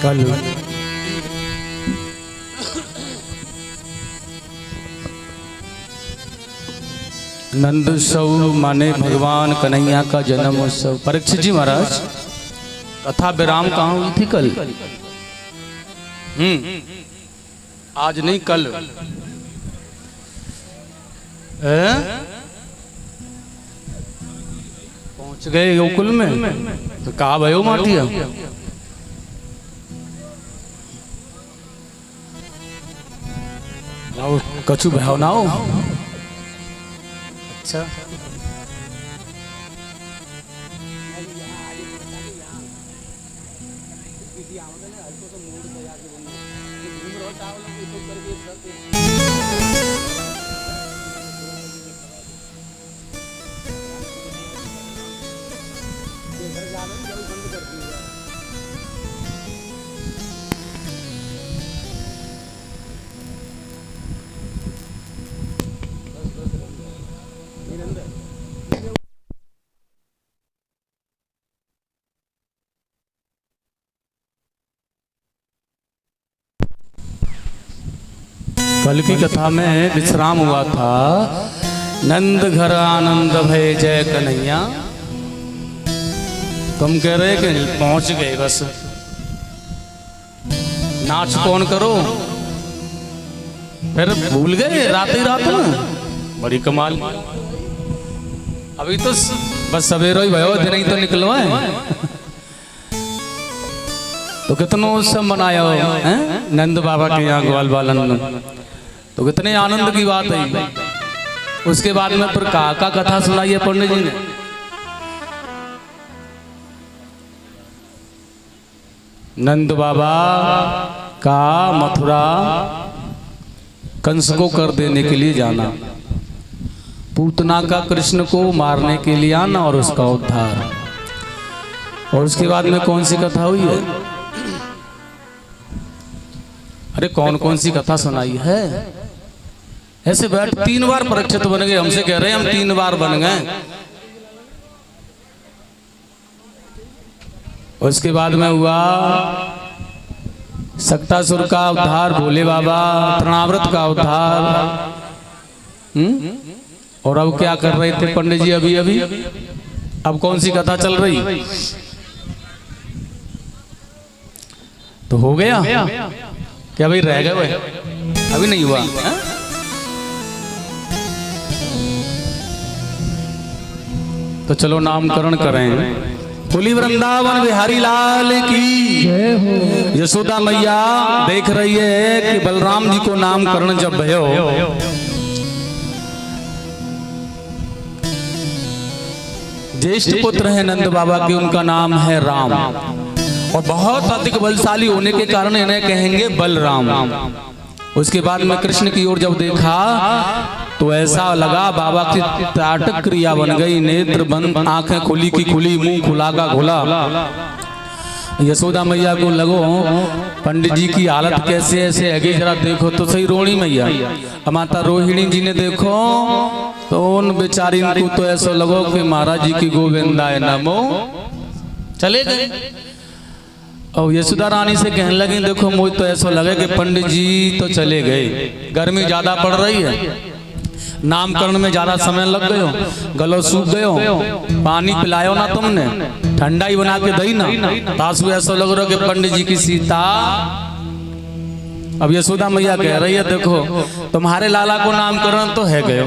कल नंद उत्सव माने भगवान कन्हैया का जन्म उत्सव। परीक्षित जी महाराज कथा विराम कहाँ हुई थी? कल। आज नहीं कल। पहुंच गए गोकुल में तो कहा भयो माटिया। कछु भयो ना हो। अच्छा कल की कथा में विश्राम हुआ था। नंद घर आनंद भय जय कन्हैया। तुम कह रहे कि पहुंच गए बस, नाच कौन करो, फिर भूल गए रात ही रात में। बड़ी कमाल। अभी तो बस सवेरो ही भयो, दिन ही तो निकलो है। तो कितनो उत्सव मनाया है नंद बाबा के यहाँ ग्वाल बालन, तो कितने आनंद की बात है। उसके बाद में फिर का कथा सुनाई है पंडित जी ने। नंद बाबा का मथुरा कंस को कर देने के लिए जाना, पूतना का कृष्ण को मारने के लिए आना और उसका उद्धार। और उसके बाद में कौन सी कथा हुई है? अरे कौन कौन सी कथा सुनाई है? ऐसे बैठ 3 बार परीक्षित बन गए, हमसे कह रहे हैं हम 3 बार बन गए। उसके बाद में हुआ सक्तासुर का उद्धार, भोले बाबा तृणाव्रत का उद्धार। और अब क्या कर रहे थे पंडित जी अभी अभी? अब कौन सी कथा चल रही? तो हो गया क्या भाई? रह गए? अभी नहीं हुआ है? तो चलो नामकरण करें। बोली वृंदावन बिहारी लाल की जय हो। यशोदा मैया देख रही है कि बलराम जी को नामकरण जब भयो, ज्येष्ठ पुत्र है नंद बाबा के, उनका नाम है राम। और बहुत अधिक बलशाली होने के कारण इन्हें कहेंगे बलराम। उसके बाद में कृष्ण की ओर जब देखा तो ऐसा लगा बाबा की ताटक क्रिया बन गई। नेत्र बंद, आंखें खुली की खुली, मुंह खुला का खुला। यशोदा मैया को लगो पंडित जी की हालत कैसे ऐसे है, जरा देखो तो सही। रोणी मैया माता रोहिणी जी ने देखो तो उन बेचारी को तो ऐसा लगो कि महाराज जी की गोविंदाय नमो। चले गए और यशोदा रानी से कहने लगी देखो मुझे तो ऐसा लगे कि पंडित जी तो चले गए, गर्मी ज्यादा पड़ रही है, नामकरण में ज्यादा समय लग गयो, गलो सूख गयो, पानी पिलायो ना तुमने, ठंडा ही बना के दई ना। तासु ऐसा लग रहा कि पंडित जी की सीता। अब यशोदा मैया कह रही है देखो तुम्हारे लाला को नामकरण तो है गयो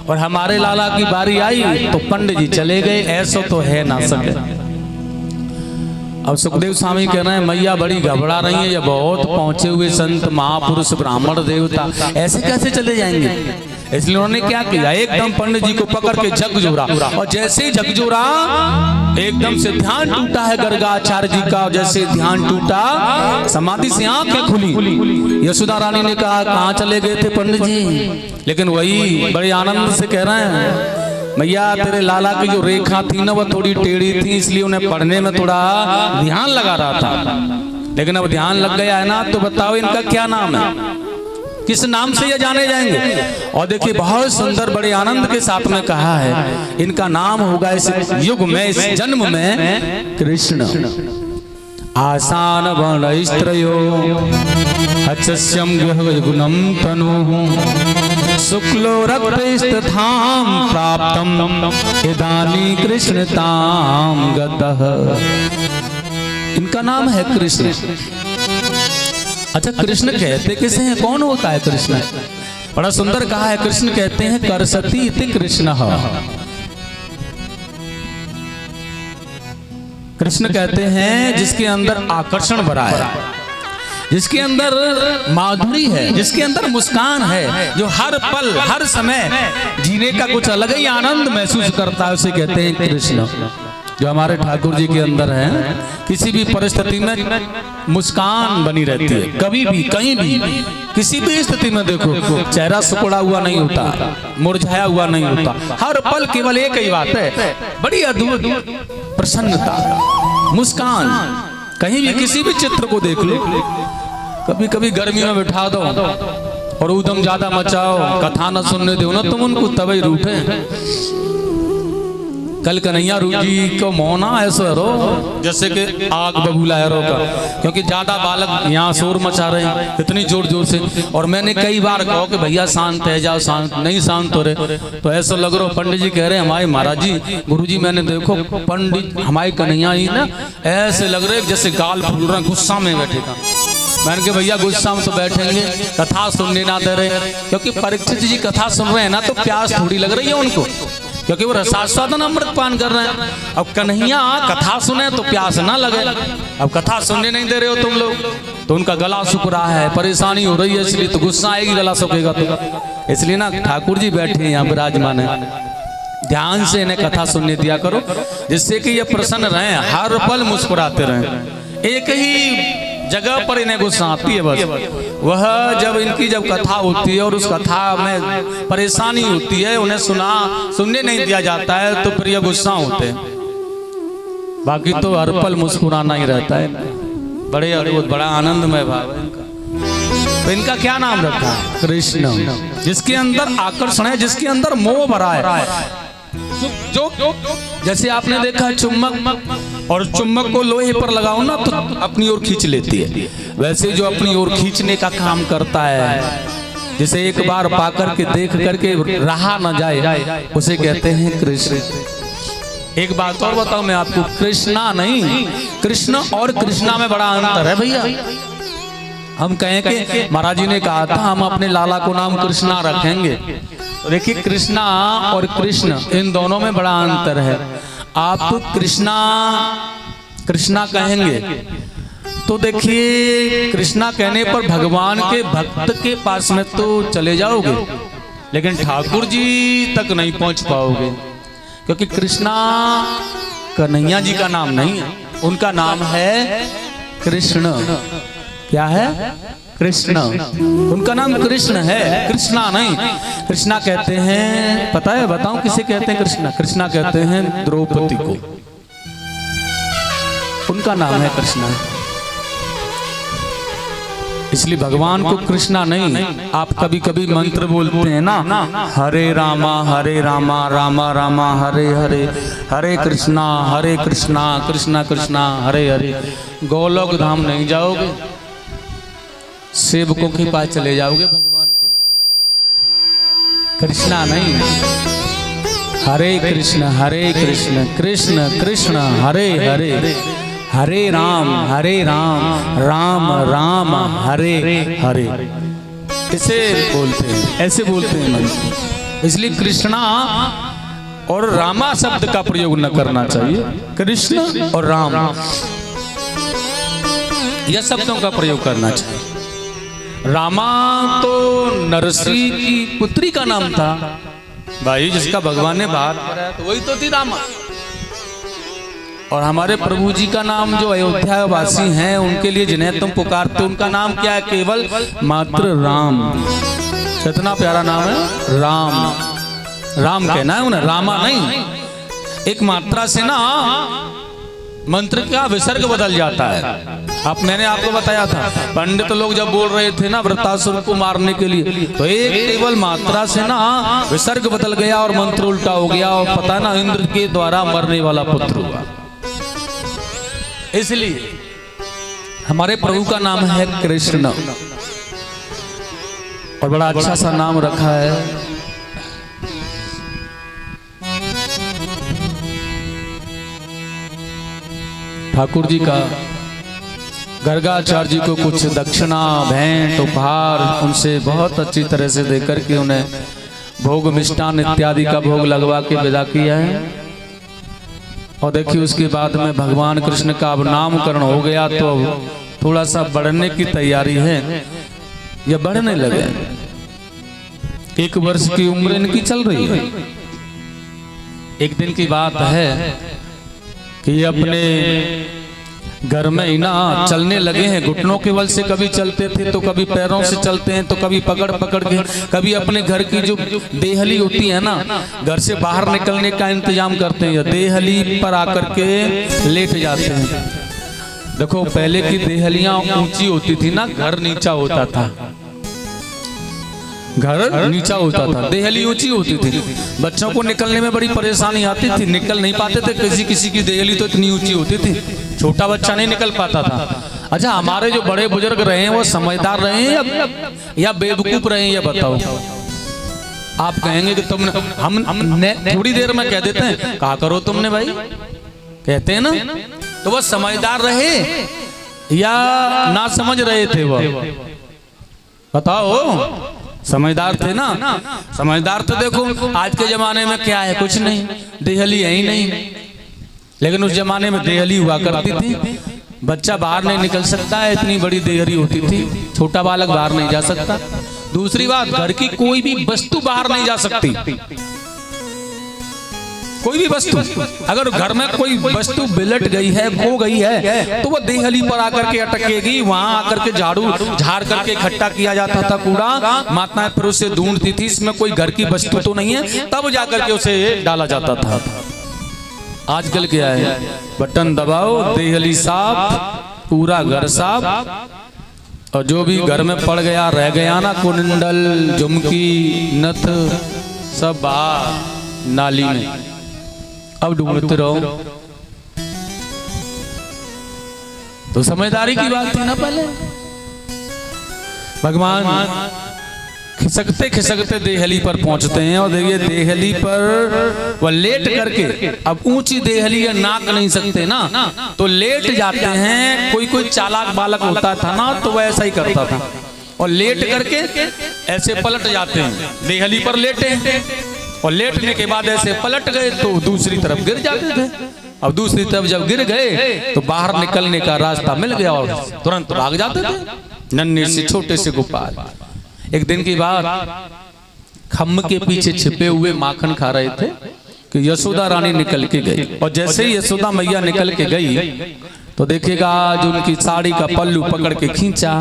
और हमारे लाला की बारी आई तो पंडित जी चले गए, ऐसा तो है ना सके। अब सुखदेव स्वामी कह रहे हैं मैया बड़ी घबरा रही है, ये बहुत पहुंचे हुए संत महापुरुष ब्राह्मण देवता ऐसे कैसे चले जाएंगे। इसलिए उन्होंने क्या किया, एकदम पंडित जी को पकड़ के झकझोरा और जैसे ही झकझोरा एकदम से ध्यान टूटा है गर्गाचार्य जी का। जैसे ध्यान टूटा समाधि से आंखें खुली। यशोदा रानी ने कहा कहाँ चले गए थे पंडित जी? लेकिन वही बड़े आनंद से कह रहे हैं मैया तेरे लाला की जो रेखा थी ना वो थोड़ी टेढ़ी थी, इसलिए उन्हें पढ़ने में थोड़ा ध्यान लगा रहा था। लेकिन अब ध्यान लग गया है ना, तो बताओ इनका क्या नाम है, किस नाम से ये जाने जाएंगे? और देखिए बहुत सुंदर बड़े आनंद के साथ में कहा है इनका नाम होगा इस युग में, इस जन्म में कृष्ण। आसान वर्णस्त्रयो हच्छस्यं गृहगुणं तनुः शुक्लो रक्तस्तथां प्राप्तं इदानीं कृष्णतां गतः। इनका नाम है कृष्ण। अच्छा, कृष्ण कहते किसे हैं? कौन होता है कृष्ण? बड़ा सुंदर कहा है। कृष्ण कहते हैं करसती इति कृष्ण। कृष्ण कहते हैं जिसके अंदर आकर्षण भरा है, जिसके अंदर माधुरी है, जिसके अंदर मुस्कान है, जो हर पल हर समय जीने का कुछ अलग ही आनंद महसूस करता है, उसे कहते हैं कृष्ण। जो हमारे ठाकुर जी के अंदर है, किसी भी परिस्थिति में मुस्कान बनी रहती है। कभी भी कहीं भी किसी भी स्थिति में देखो, चेहरा सुकड़ा हुआ नहीं होता, मुरझाया हुआ नहीं होता। हर पल केवल एक ही बात है, बड़ी अद्भुत प्रसन्नता, मुस्कान। कहीं भी किसी भी चित्र को देख लो, कभी कभी गर्मी में बिठा दो और ऊधम ज्यादा मचाओ, कथा न सुनने दो ना, तुम उनको तभी रूठे। कल कन्हैया जी को मौना ऐसा रो जैसे कि आग बबूला है रो का, क्योंकि ज्यादा बालक यहाँ शोर मचा रहे हैं इतनी जोर जोर से। और मैंने कई बार कहा कि भैया शांत है जाओ, शांत नहीं शांत हो रहे, तो ऐसा लग रहा। पंडित जी कह रहे हैं हमारे महाराज जी, गुरु जी मैंने देखो पंडित हमारे कन्हैया जी ना ऐसे लग रहे जैसे गाल फूल रहे, गुस्सा में बैठेगा। मैंने कहा भैया गुस्सा में तो बैठेंगे, कथा सुनने ना दे रहे, क्योंकि परीक्षित जी कथा सुन रहे हैं ना, तो प्यास थोड़ी लग रही है उनको, क्योंकि वो रसास्वादन अमृत पान कर रहे हैं। अब कन्हैया कथा सुने तो प्यास ना लगे, अब कथा सुनने नहीं दे रहे हो तुम लोग, तो उनका गला सूख रहा है, परेशानी हो रही है, इसलिए तो गुस्सा आएगी, गला सूखेगा तो। इसलिए ना ठाकुर जी बैठे हैं यहाँ विराजमान है, ध्यान से इन्हें कथा सुनने दिया करो, जिससे कि ये प्रसन्न रहे, हर पल मुस्कुराते रहे। एक ही जगह पर इन्हें गुस्सा आती है बस, वह जब इनकी जब कथा होती है और उस कथा में परेशानी होती है, उन्हें सुनने नहीं दिया जाता है, तो फिर ये गुस्सा होते हैं। बाकी तो हर पल मुस्कुराना ही रहता है। बड़े अद्भुत, बड़ा आनंदमय भाव है इनका। तो इनका क्या नाम रखा है? कृष्ण। जिसके अंदर आकर्षण है, जिसके अंदर मोह भरा है। जो जैसे आपने देखा चुम्बक, और चुम्बक को लोहे पर लगाओ ना तो अपनी ओर खींच लेती है, वैसे जो अपनी ओर खींचने का काम करता है, जिसे एक बार पाकर के देख करके रहा न जाए, उसे कहते हैं कृष्ण। एक बात और बताऊं मैं आपको, कृष्णा नहीं, कृष्ण और कृष्णा में बड़ा अंतर है भैया। हम कहें कि महाराज जी ने कहा था हम अपने लाला को नाम कृष्णा रखेंगे, तो देखिए कृष्णा और कृष्ण इन दोनों में बड़ा अंतर है। आप तो कृष्णा कृष्णा कहेंगे तो देखिए कृष्णा कहने पर भगवान के भक्त के पास में तो चले जाओगे, लेकिन ठाकुर जी तक नहीं पहुंच पाओगे, क्योंकि कृष्णा कन्हैया जी का नाम नहीं है, उनका नाम है कृष्ण। क्या है? कृष्ण। उनका नाम कृष्ण है, कृष्णा नहीं। कृष्णा कहते हैं, पता है बताऊं किसे कहते हैं कृष्णा? कृष्णा कहते हैं द्रौपदी को, उनका नाम है कृष्णा। इसलिए भगवान को कृष्णा नहीं। आप कभी कभी मंत्र बोलते हैं ना, हरे रामा रामा रामा हरे हरे, हरे कृष्णा कृष्णा कृष्णा हरे हरे। गोलोक धाम नहीं जाओगे, सेवकों के पास चले जाओगे भगवान के। कृष्णा नहीं, हरे कृष्ण कृष्ण कृष्ण हरे हरे, हरे राम राम राम हरे हरे। इसे बोलते हैं, ऐसे बोलते हैं मंत्र। इसलिए कृष्णा और रामा शब्द का प्रयोग न करना चाहिए, कृष्ण और राम यह शब्दों का प्रयोग करना चाहिए। रामा तो नरसी की पुत्री का नाम था भाई, जिसका भगवान ने बात कराया तो वही तो थी रामा। और हमारे प्रभु जी का नाम जो अयोध्या वासी हैं उनके लिए जिन्हें तुम पुकारते उनका नाम क्या है? केवल मात्र राम। कितना प्यारा नाम है, राम। राम कहना है उन्हें, रामा नहीं। एक मात्रा से ना मंत्र का विसर्ग बदल जाता है। मैंने आपको बताया था, पंडित लोग जब बोल रहे थे ना वृत्तासुर को मारने के लिए, तो एक केवल मात्रा से ना विसर्ग बदल गया और मंत्र उल्टा हो गया, और पता ना इंद्र के द्वारा मरने वाला पुत्र हुआ। इसलिए हमारे प्रभु का नाम है कृष्ण और बड़ा अच्छा सा नाम रखा है। ठाकुर जी का गर्गाचार्य जी को कुछ दक्षिणा भेंट उपहार उनसे बहुत अच्छी तरह से देकर के उन्हें भोग मिष्टान इत्यादि का भोग लगवा के विदा किया है। और देखिए उसके बाद में भगवान कृष्ण का अब नामकरण हो गया तो थोड़ा सा बढ़ने की तैयारी है, या बढ़ने लगे। 1 वर्ष की उम्र इनकी चल रही है। एक दिन की बात है कि ये अपने घर में ही ना चलने लगे हैं, घुटनों के बल से कभी चलते थे तो कभी पैरों से चलते हैं तो कभी पकड़ पकड़ के, कभी अपने घर की जो देहली होती है ना, घर से बाहर निकलने का इंतजाम करते हैं या देहली पर आकर के लेट जाते हैं। देखो पहले की देहलियां ऊंची होती थी ना, घर नीचा होता था, घर नीचा होता था, देहली ऊंची होती थी। बच्चों को निकलने में बड़ी परेशानी आती थी, निकल नहीं पाते थे। किसी किसी की देहली तो इतनी ऊंची होती थी, छोटा बच्चा नहीं निकल पाता था। अच्छा हमारे जो बड़े बुजुर्ग रहे हैं वो समझदार रहे हैं या बेवकूफ रहे हैं, ये बताओ। आप कहेंगे कि तुमने हम थोड़ी देर में कह देते हैं कहा करो तुमने भाई, कहते हैं ना, तो वो समझदार रहे या ना समझ रहे थे? वो बताओ। समझदार थे ना, समझदार तो देखो आज के जमाने में क्या है, कुछ नहीं, देहली है ही नहीं। लेकिन उस जमाने में देहली हुआ करती थी, बच्चा बाहर नहीं निकल सकता है, इतनी बड़ी देहली होती थी, छोटा बालक बाहर नहीं जा सकता। दूसरी बात, घर की कोई भी वस्तु बाहर नहीं जा सकती, कोई भी वस्तु। अगर घर में कोई वस्तु बिलट गई है, खो गई है, तो वो देहली पर आकर के अटकेगी। वहां आकर के झाड़ू झाड़ करके इकट्ठा किया जाता था कूड़ा, माताएं फिर उसे ढूंढती थी इसमें कोई घर की वस्तु तो नहीं है, तब जाकर के उसे डाला जाता था। आजकल क्या है, बटन दबाओ, देहली साफ, पूरा घर साफ, और जो भी घर में पड़ गया रह गया ना, कुंडल झुमकी नथ सब बाहर नाली में, अब ढूंढते रहो। तो समझदारी की बात थी ना पहले। भगवान खिसकते खिसकते देहली पर पहुंचते हैं और देखिए देहली पर वह लेट करके, अब ऊंची देहली है, नाक नहीं सकते ना, तो लेट जाते हैं। कोई कोई चालाक बालक होता था ना, तो वह ऐसा ही करता था, और लेट करके ऐसे पलट जाते हैं। देहली पर लेटे और लेटने के बाद ऐसे पलट गए तो दूसरी तरफ गिर जाते थे। अब दूसरी तरफ जब गिर गए तो बाहर निकलने का रास्ता मिल गया और तुरंत भाग जाते थे, नन्हे से छोटे से गोपाल। एक दिन की बात, खम्भ के पीछे छिपे हुए माखन खा रहे थे कि यशोदा रानी निकल के गई, और जैसे ही यशोदा मैया निकल के गई तो देखिएगा आज उनकी साड़ी का पल्लू पकड़ के खींचा,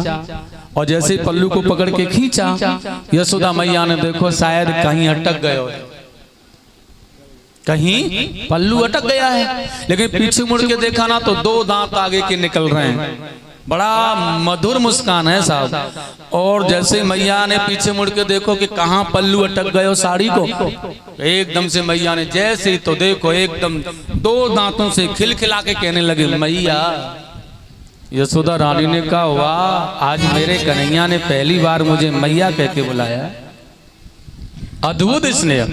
और जैसे ही पल्लू को पकड़ के खींचा, यशोदा मैया ने देखो शायद कहीं अटक गए, कहीं पल्लू अटक गया है, लेकिन पीछे मुड़ के देखा ना तो 2 दांत आगे के निकल रहे हैं। बड़ा मधुर मुस्कान है साहब। और जैसे मैया ने पीछे मुड़ के देखो कि कहाँ पल्लू अटक गए हो साड़ी को, एकदम से मैया ने जैसे ही तो देखो एकदम 2 दांतों से खिलखिला के कहने लगे, मैया। यशोदा रानी ने कहा, वाह, आज मेरे कन्हैया ने पहली बार मुझे मैया कह के बुलाया, अद्भुत स्नेह।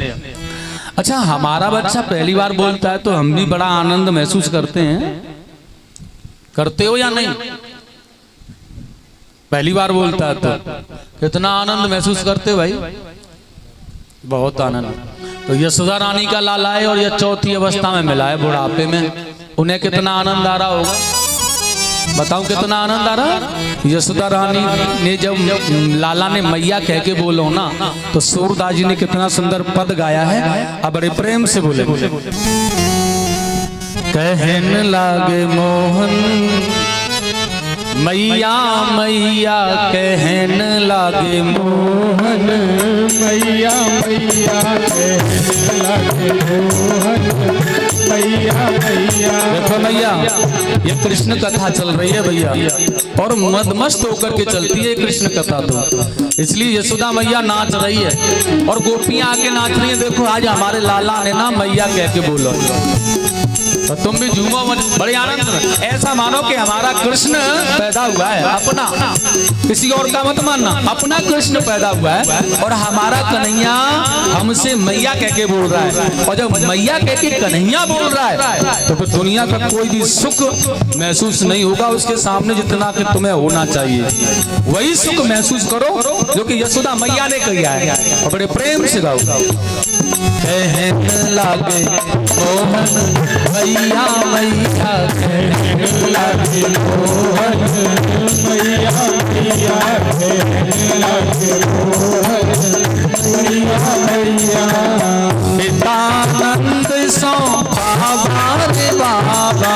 अच्छा हमारा बच्चा पहली बार बोलता है तो हम भी बड़ा आनंद महसूस करते हैं, करते हो या नहीं? पहली बार बोलता है तो कितना आनंद महसूस करते हो भाई, बहुत आनंद। तो यशोदा रानी का लाला है और यह चौथी अवस्था में मिला है, बुढ़ापे में, उन्हें कितना आनंद आ रहा होगा, बताऊं कितना आनंद आ रहा। यशोदा रानी ने जब लाला ने मैया कह के बोलो ना, तो सूरदास जी ने कितना सुंदर पद गाया है, अब बड़े प्रेम से बोले, कहन लागे मोहन मैया मैया, कहन लागे मोहन मैया मैया, कहन लागे मोहन मैया मैया। देखो मैया, ये कृष्ण कथा चल रही है भैया, और मदमस्त होकर के चलती है कृष्ण कथा, तो इसलिए यशोदा मैया नाच रही है और गोपियां आके नाच रही है। देखो आज हमारे लाला ने ना मैया कह के बोला, तो तुम भी झूमो बड़े आनंद में। ऐसा मानो कि हमारा कृष्ण पैदा हुआ है, अपना, किसी और का मत मानना, अपना कृष्ण पैदा हुआ है और हमारा कन्हैया हमसे मैया कह के बोल रहा है। और जब मैया कह के कन्हैया बोल रहा है तो फिर दुनिया का कोई भी सुख महसूस नहीं होगा उसके सामने, जितना कि तुम्हें होना चाहिए वही सुख महसूस करो जो कि यशोदा मैया ने किया है। और बड़े प्रेम से गाओ। कहने लागे मोहन मैया मैया, कहने लगे मोहन मैया मैया, कहने लगे मोहन मैया मैया। पितानंद सो बाबा रे बाबा,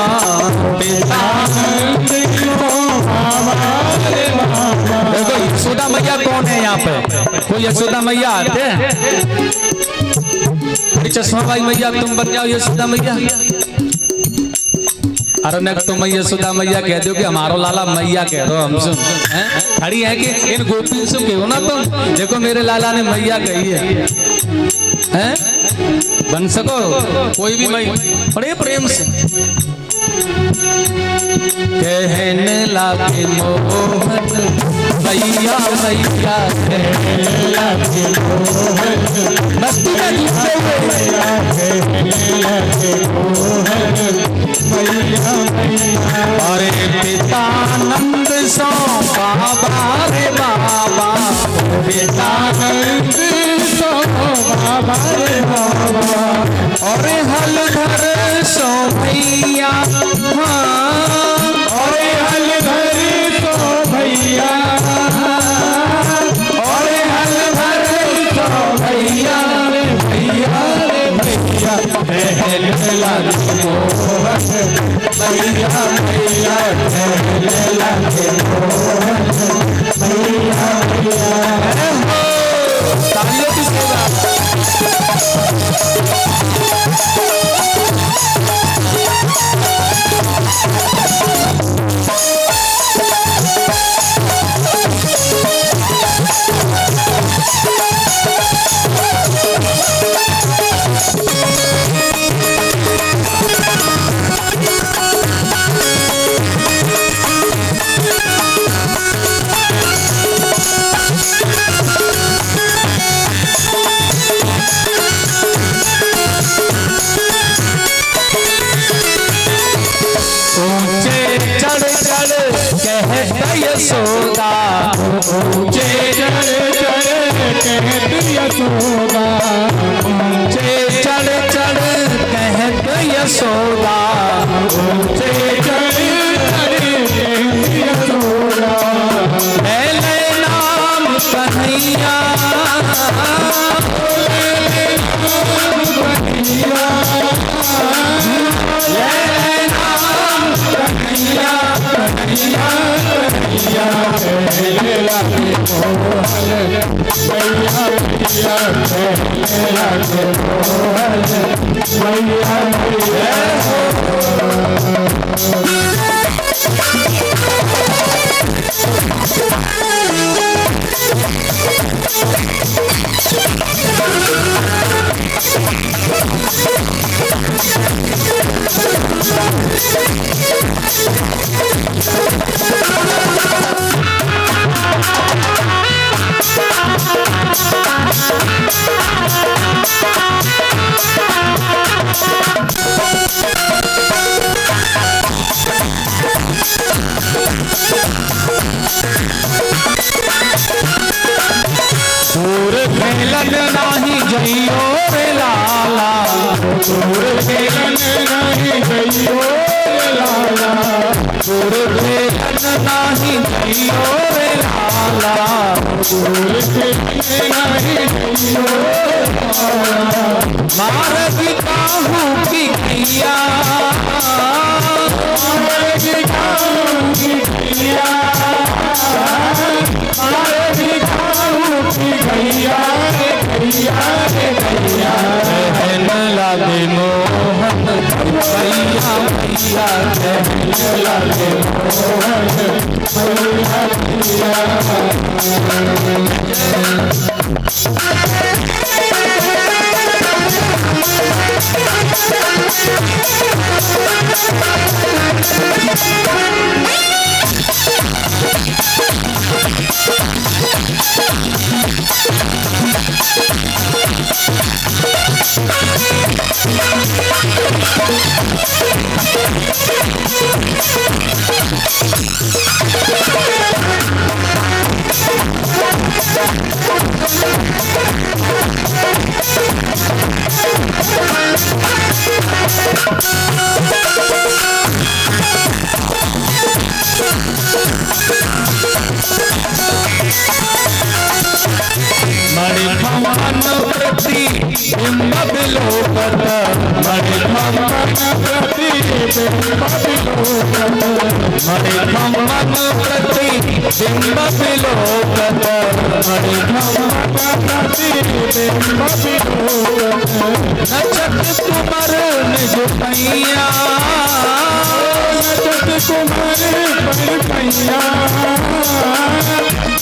पितानंद सो बाबा रे बाबा। देखो यशोदा मैया कौन है यहाँ पे? कोई यशोदा मैया आते हैं? चश्मा भाई मैया तुम बन जाओ यशोदा मैया। अरे न तुम यशोदा मैया कह दो कि हमारो लाला मैया कह दो, हम सुन खड़ी है कि इन गोपी से कहो ना तुम, देखो मेरे लाला ने मैया कही है, हैं? बन सको कोई भी मैं बड़े प्रेम से। कहने लागे मोहन मैया मैया, कहने लगे मोहन मस्ती में डूबे हुए, कहने लगे मोहन मैया मैया। अरे पितानंद सो बाबा रे बाबा, पितानंद सो बाबा रे बाबा। और हलधर सो भैया, और हलधर सो भैया, और हलधर सो भैया रे भैया रे भैया। कहने लगे मोहन मैया मैया, कहने लगे मोहन मैया मैया। तालियों की सेवा। यशोदा ऊंचे चढ़ चढ़ कहत यशोदा, ऊंचे चढ़ चढ़ कहत यशोदा, ऊंचे चढ़ चढ़ कहत यशोदा। पहले नाम कन्हैया, ले नाम कन्हैया, ले नाम कन्हैया कन्हैया कन्हैया। कहने लगे मोहन मैया मैया, कहने लगे मोहन मैया मैया। दूर खेलन नाही जइयो रे लाला, दूर खेलन नहीं गइयो रे लाला, दूर खेलन नाही जइयो रे लाला, दूर खेलन नहीं गइयो रे लाला। मार भी काहू की गैया, मार भी काहू की गैया, मार भी काहू की गैया रे गैया रे गैया। कहने लगे मोहन मैया मैया, कहने लगे मोहन मैया मैया। मणिभवन प्रतिबिंब विलोकत, मणिभवन प्रतिबिंब विलोकत, मणिभवन प्रतिबिंब विलोकत, मणिभवन प्रतिबिंब विलोकत। नचत कुमर निज पैया, नचत कुमर पर पैया,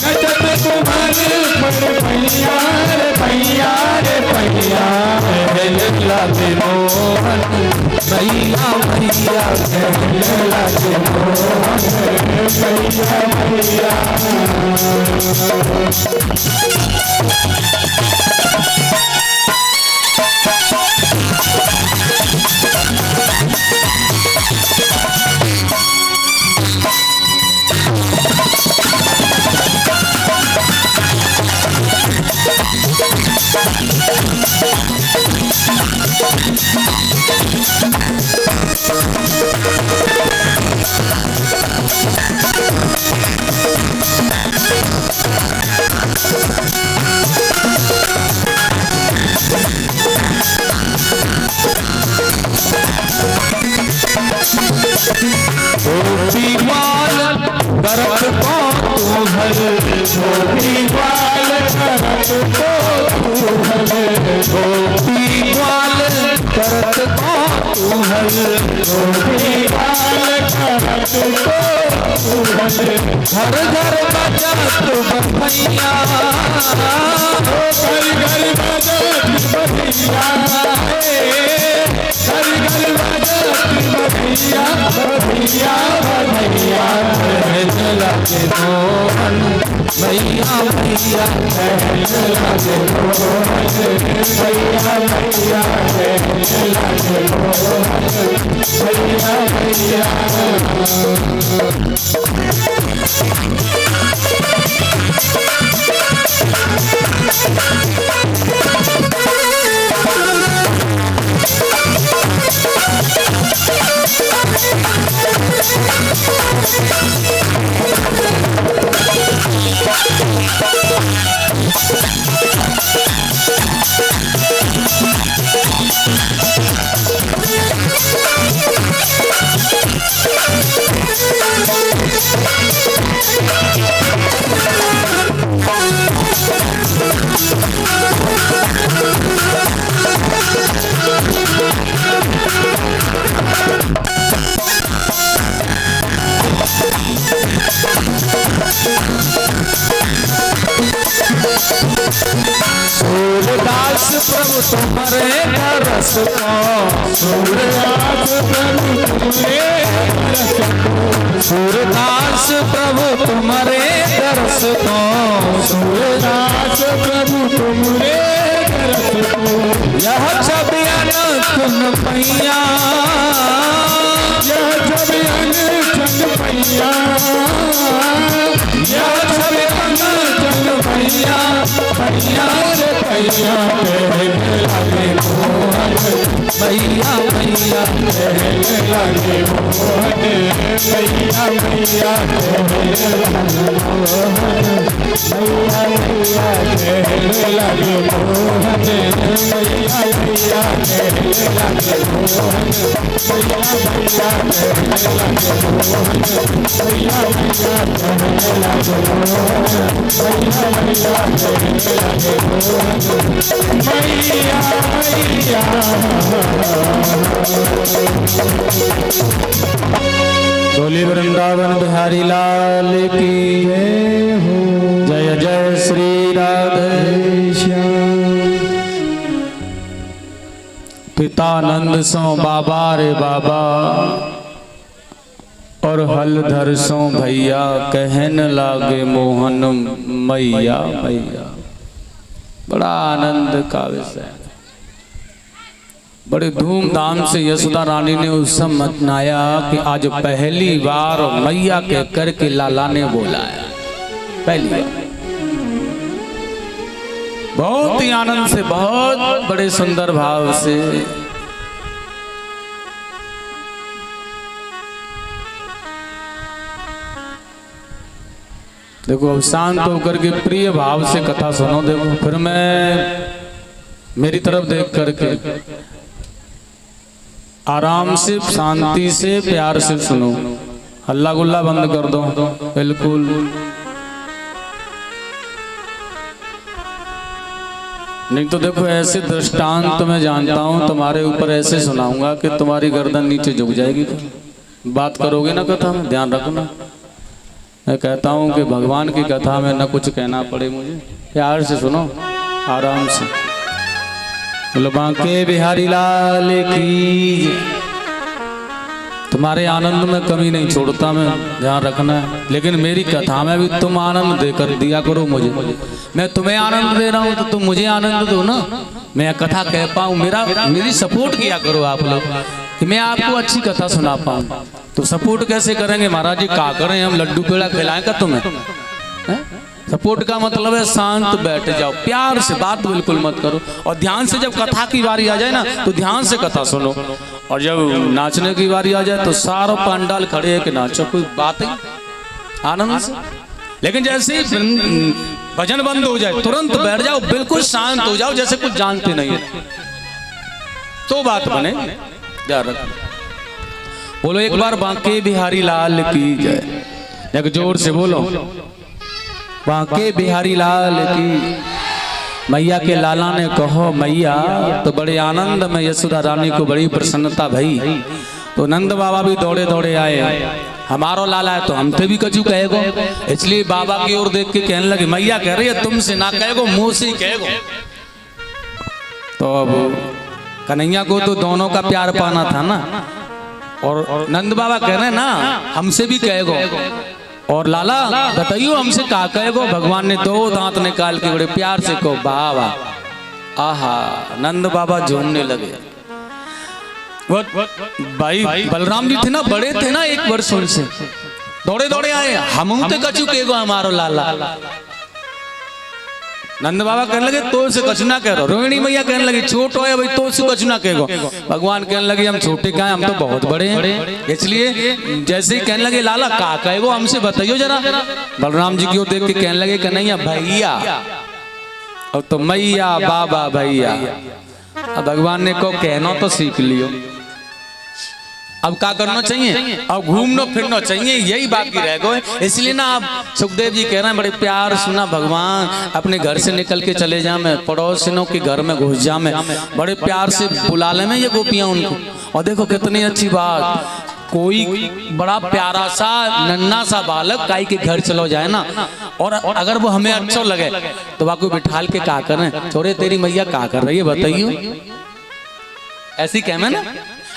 नचत कुमर पर पैया रे पैया रे पैया, लगे मोहन भैया भैया लगे मोहन भैया भैया। गोपीवाल करत को तू हल, गोपीवाल करत को तू हल, गोपीवाल करत को तू हल, गोपीवाल करत को तू हल। घर घर बजत बधैया, घर घर बजत बधैया, घर घर बजत बधैया, बधैया बधैया। लगे मोहन भैया भैया लगे मोहन भैया भैया, लगे मोहन भैया भैया। सूरदास प्रभु तुम्हारे दरस को, सूरदास प्रभु तुम्हारे दरस को, सूरदास प्रभु तुम्हारे दरस को, सूरदास प्रभु तुम्हारे दरस को। यह छवि अनचन पैया, यह छवि अनचन पैया, यह छवि अनचन पैया पैया रे पैया, लगे मोहन भैया भैया लगे मोहन भैया भैया, भैया भैया लगे मोहन भैया भैया, लगे मोहन भैया भैया, लगे मोहन भैया भैया, लगे मोहन भैया भैया, लगे मोहन भैया भैया। बोली वृंदावन बिहारी लाल की जय हो। जय जय श्री राधे श्याम। पितानंद सो बाबा रे बाबा, और हल धरसों भैया कहन लागे मोहन मैया मैया। बड़ा आनंद का विषय, बड़े धूमधाम से यशोदा रानी ने उत्सव मनाया कि आज पहली बार मैया के करके लाला ने बोलाया, पहली बार। बहुत ही आनंद से, बहुत बड़े सुंदर भाव से। देखो अब शांत होकर के प्रिय भाव से कथा सुनो। देखो फिर मैं मेरी तरफ देख करके आराम से, शांति से, प्यार से सुनो। हल्ला गुल्ला बंद कर दो बिल्कुल। नहीं तो देखो ऐसे दृष्टांत तो मैं जानता हूं तुम्हारे ऊपर ऐसे सुनाऊंगा कि तुम्हारी गर्दन नीचे झुक जाएगी। बात करोगे ना कथा में, ध्यान रखना। मैं कहता हूं कि भगवान की कथा में न कुछ कहना पड़े, मुझे प्यार से सुनो, आराम से। बोलो बांके बिहारी लाल की। तुम्हारे आनंद में कमी नहीं छोड़ता मैं, ध्यान रखना है। लेकिन मेरी कथा में भी तुम आनंद देकर दिया करो मुझे। मैं तुम्हें आनंद दे रहा हूँ तो तुम मुझे आनंद दो ना। मैं कथा कह पाऊँ, मेरी सपोर्ट किया करो आप लोग कि मैं आपको अच्छी कथा सुना पाऊँ। तो सपोर्ट कैसे करेंगे महाराज जी, का करें हम? लड्डू पेड़ा खिलाएं का तुम्हें? सपोर्ट का मतलब है शांत बैठ जाओ, प्यार से, बात बिल्कुल मत करो। और ध्यान से जब कथा की बारी आ जाए ना तो ध्यान से कथा सुनो। और जब नाचने की बारी आ जाए तो सारा पंडाल खड़े है कि नाचो, कोई बात है आनंद से। लेकिन जैसे ही भजन बंद हो जाए तुरंत बैठ जाओ, बिल्कुल शांत हो जाओ, जैसे कुछ जानते नहीं है, तो बात बने। ध्यान रखो। बोलो एक बार बांके बिहारी लाल की जय। एक जोर से बोलो बांके बिहारी लाल की। मैया के लाला ने कहो मैया, तो बड़े आनंद में यशोदा रानी को बड़ी प्रसन्नता भई। तो नंद बाबा भी दौड़े दौड़े आए, हमारो लाला है तो हम थे भी कछु कहेगो। इसलिए बाबा की ओर देख के कहने लगे मैया कह रही है तुमसे ना कहेगो, मुंह से ही कहेगो। तो अब कन्हैया को तो दोनों का प्यार पाना था ना, और नंद बाबा कह रहे ना हमसे भी कहेगो। और लाला बताइयो हमसे का कहेगो। भगवान ने दो दांत निकाल के बड़े प्यार से कहो बाबा। आहा, नंद बाबा झूमने लगे। भाई बलराम जी थे ना, बड़े थे ना, एक वर्ष उनसे दौड़े दौड़े आए, हम तो कछु कहेगो हमारो लाला। नंद बाबा कहने लगे तो से कछु ना कह रहो। रोहिणी मैया कहने लगी छोटो है भाई, तो से कछु ना कहेगो। भगवान कहने लगे हम छोटे कहाँ, हम तो बहुत बड़े हैं। इसलिए जैसे ही कहने लगे लाला का कहेगो हमसे बताइयो जरा। बलराम जी की ओर देख के कहने लगे कन्हैया भैया, और तो मैया बाबा भैया। अब भगवान ने को कहना तो सीख लियो, अब क्या करना चाहिए, अब घूमना फिरना चाहिए, यही बाकी रह गए। इसलिए ना आप सुखदेव जी कह रहे हैं बड़े प्यार सुना भगवान अपने घर से निकल के चले जा, मैं पड़ोसियों के घर में घुस जा, मैं बड़े प्यार से बुला ले मैं ये गोपियां उनको। और देखो कितनी अच्छी बात, कोई बड़ा प्यारा सा नन्ना सा बालक काई के घर चलो जाए ना, और अगर वो हमें अच्छा लगे तो वह कोई बिठाल के क्या करें, छोरे तेरी मैया क्या कर रही है बताइयो, ऐसी कह मैं ना।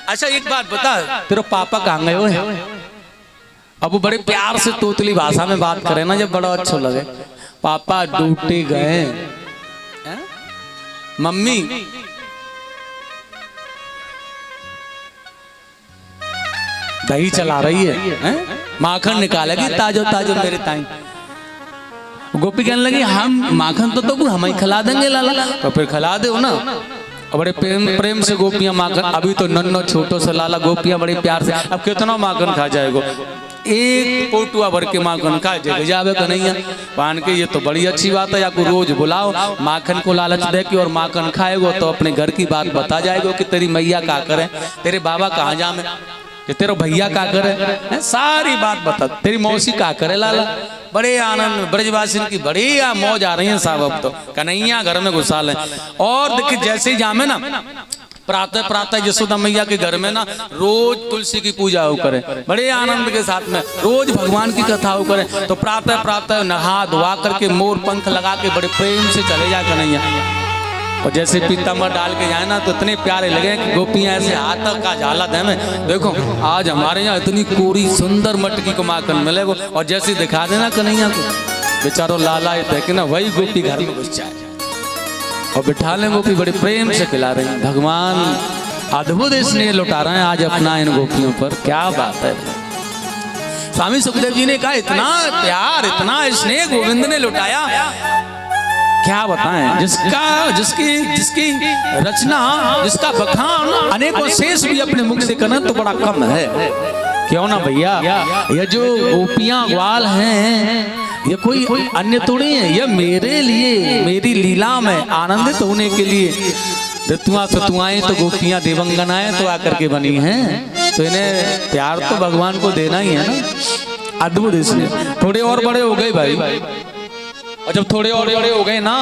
अच्छा एक बात बता, तेरे पापा कहाँ गए हुए हैं? अब वो बड़े प्यार से तोतली भाषा में बात करे ना, जब बड़ा अच्छा लगे। पापा ड्यूटी गए, मम्मी दही चला रही है, माखन निकालेगी ताजो ताजो मेरे ताई। गोपी कहने लगी हम माखन तो हम ही खिला देंगे लाला। तो फिर खिला दो ना। बड़े प्रेम से गोपियां माखन, अभी तो नन्नो छोटो से लाला गोपियां बड़े प्यार से, अब कितना माखन खा जाएगा, एक पोटुआ भर के माखन खा जावे कन्हैया पान के। ये तो बड़ी अच्छी बात है, आपको रोज बुलाओ, माखन को लालच दे के और माखन खाएगो तो अपने घर की बात बता जाएगो कि तेरी मैया क्या करे, तेरे बाबा कहाँ जा में, तेरे भैया क्या करे, सारी बात बता, तेरी मौसी क्या करे लाला। बड़े आनंद ब्रजवासी की बड़ी मौज आ रही है साहब। अब तो कन्हैया घर में घुसा ले। और देखिए जैसे ही जामे ना प्रातः प्रातः यशोदा मैया के घर में ना रोज तुलसी की पूजा हो करे, बड़े आनंद के साथ में रोज भगवान की कथा हो करे। तो प्रातः प्रातः नहा धोवा करके मोर पंख लगा के बड़े प्रेम से चले जाए कन्हैया। और जैसे पीताम्बर डाल के जाए ना तो इतने प्यारे लगे कि गोपियां ऐसे हाथ का झाला दे में। देखो आज हमारे यहाँ इतनी कोरी सुंदर मटकी को माखन मिले वो, और जैसे दिखा देना कन्हैया को बेचारो लाला देखे ना वही गोपी घर में घुस जाए और बिठा ले। गोपी बड़े प्रेम से खिला रहे हैं। भगवान अद्भुत स्नेह लुटा रहे हैं आज अपना इन गोपियों पर, क्या बात है। स्वामी सुखदेव जी ने कहा इतना प्यार इतना स्नेह गोविंद ने लुटाया, क्या बताएं। जिसकी रचना जिसका बखान अनेकों शेष भी अपने मुख से करना तो बड़ा कम है। क्यों ना भैया, ये जो गोपियां ग्वाल हैं ये कोई अन्य थोड़ी है, ये मेरे लिए मेरी लीला में आनंदित होने के लिए ऋतुआं सतुआएं तो गोपियां देवंगनाएं तो आकर के बनी हैं, तो इन्हें प्यार तो भगवान को देना ही है ना। अद्भुत इसलिए थोड़े और बड़े हो गए भाई, और जब थोड़े और बड़े हो गए ना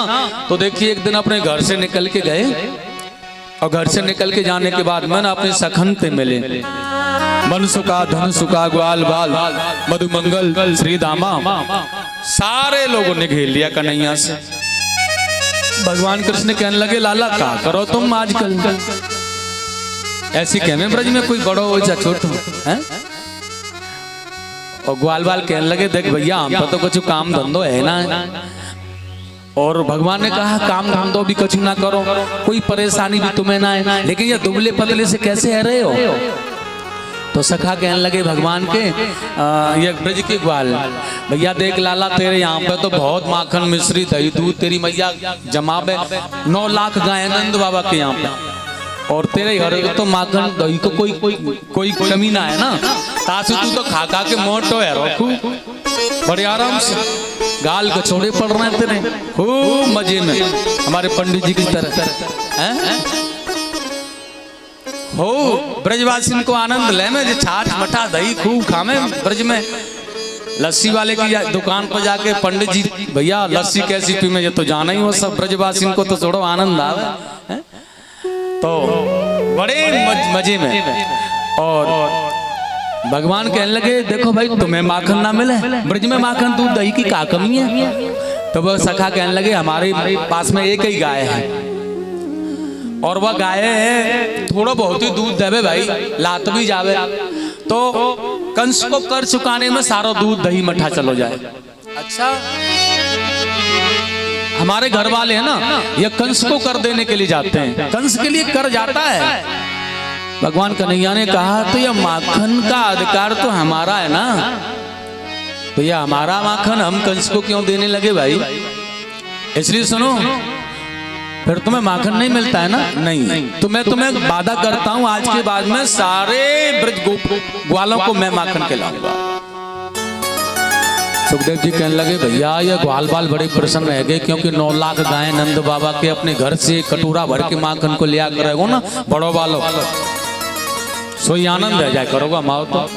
तो देखिए एक दिन अपने घर से निकल के गए, और घर से निकल के जाने के बाद मैं अपने सखन पे मिले। मन सुखा धन सुखा ग्वाल बाल मधुमंगल श्री दामा, सारे लोगों ने घेर लिया कन्हैया से। भगवान कृष्ण कहने लगे लाला क्या करो तुम आजकल, ऐसी कहने ब्रज में कोई बड़ो हो या छोटो है। और ग्वाल बाल कहने लगे देख भैया हम पर तो कुछ काम धंधो है ना, और भगवान ने कहा काम धंधो भी कुछ ना करो, कोई परेशानी भी तुम्हें ना है, लेकिन ये दुबले पतले से कैसे है रहे हो। तो सखा कहने लगे भगवान के ये ब्रज के ग्वाल, भैया देख लाला तेरे यहाँ पे तो बहुत माखन मिश्री दही दूध तेरी मैया जमावे 9 लाख गाय नंद बाबा के यहाँ पे, और तेरे घर में तो माखन दही को कोई कमी ना है ना, तासु तू तो खा खा के मोटो है रोकू बड़े आराम से, गाल कचौड़े पड़ रहे हैं तेरे खूब मजे में, हमारे पंडित जी की तरह हैं हो। ब्रजवासी को आनंद ले में छाछ मठा दही खूब खामे ब्रज में। लस्सी वाले की दुकान पर जाके पंडित जी भैया लस्सी कैसी पी में, ये तो जाना ही हो सब ब्रजवासी को तो थोड़ा आनंद आवे, तो बड़े मजे में। और भगवान कहने लगे देखो भाई तुम्हें माखन ना मिले, ब्रज में माखन दूध दही की क्या कमी है। तो वह सखा कहने लगे हमारे पास में एक ही गाय है, और वह गाय थोड़ा बहुत ही दूध देवे भाई, लात भी जावे, तो कंस को कर चुकाने में सारा दूध दही मठा चलो जाए। अच्छा हमारे घर वाले हैं ना ये कंस को कर देने के लिए जाते हैं, कंस के लिए कर जाता है। भगवान कन्हैया ने कहा तो यह माखन का अधिकार तो हमारा है ना, तो यह हमारा माखन हम कंस को क्यों देने लगे भाई। इसलिए सुनो फिर तुम्हें माखन नहीं मिलता है ना, नहीं तो मैं तुम्हें वादा करता हूं आज के बाद में सारे ब्रज ग्वालों को मैं माखन खिलाऊंगा। सुखदेव जी कहने लगे भैया ये ग्वाल बाल बड़े प्रसन्न रह गए, क्योंकि 9 लाख गाय नंद बाबा के अपने घर से कटोरा भर के माखन को लिया करेगो ना बड़ो वालों, सोई आनंद रह जाए करोगा माओ तो।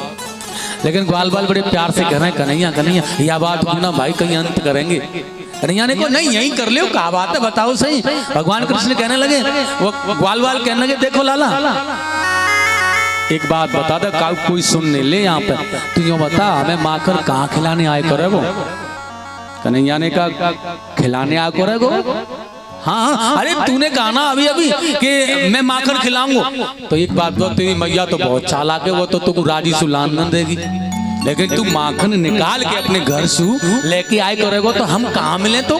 लेकिन ग्वाल बाल बड़े प्यार से कह रहे हैं कन्हैया कन्हैया यह बात ना भाई कहीं अंत करेंगे। कन्हैया ने को नहीं यही कर लियो, कहा बात है बताओ सही। भगवान कृष्ण कहने लगे, वो ग्वाल बाल कहने लगे देखो लाला एक बात बता दे, कोई सुन नहीं ले यहाँ पे, तू यूँ बता हमें माखन कहाँ खिलाने आए करे वो। कन्हैया ने कहा खिलाने आए करे वो, हाँ अरे तूने कहा ना अभी अभी कि मैं माखन खिलाऊंगा, तो एक बात तो तेरी मैया तो बहुत चालाक है, वो तो तुमको राजी सुलान न देगी, लेकिन तू माखन निकाल के अपने घर से लेके आए करेगो तो हम कहाँ मिले तो।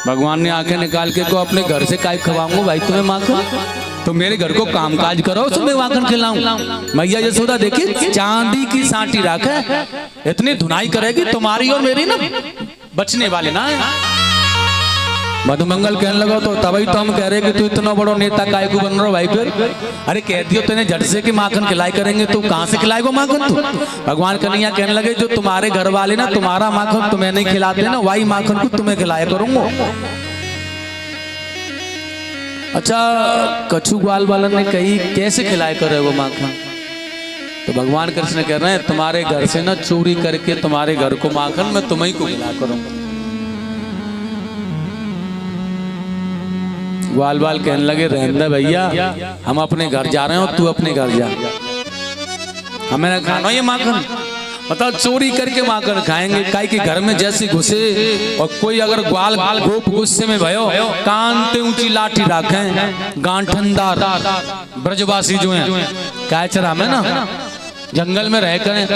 भगवान ने आंखें निकाल के को अपने घर से काय खवाऊंगा भाई तुम्हें माखन, तो मेरे घर को कामकाज करो तुम्हें माखन खिलाऊं। मैया यशोदा देखिए चांदी की सांटी रखा इतनी धुनाई करेगी तुम्हारी और मेरी ना बचने वाले ना। मधुमंगल कहने लगा तो तभी तो हम कह रहे कि तू इतना बड़ा नेता काय को बन रहा भाई। फिर अरे कह दियो तेने झट से कि माखन खिलाई करेंगे, तू कहाँ से खिलाएगा माखन तू। भगवान कन्हैया कहने लगे जो तुम्हारे घर वाले ना तुम्हारा माखन तुम्हें नहीं खिलाते ना, वही माखन को तुम्हें खिलाया करूंगा। अच्छा कछु ग्वाल वालन ने कही कैसे खिलाए करे वो माखन, तो भगवान कृष्ण कह रहे हैं तुम्हारे घर से ना चोरी करके तुम्हारे घर को माखन मैं तुम्हें को खिला करूंगा। ग्वाल बाल कहने लगे रहने भैया हम अपने घर जा रहे हो, तू अपने घर जा, हमें खाना ये माखन। मतलब चोरी करके माखन खाएंगे। काई के घर में जैसे घुसे और कोई अगर ग्वाल गोप गुस्से में भयो, कान पे ऊंची लाठी रखें, गांठनदार ब्रजवासी जो हैं कायचरा में ना जंगल में रह करें,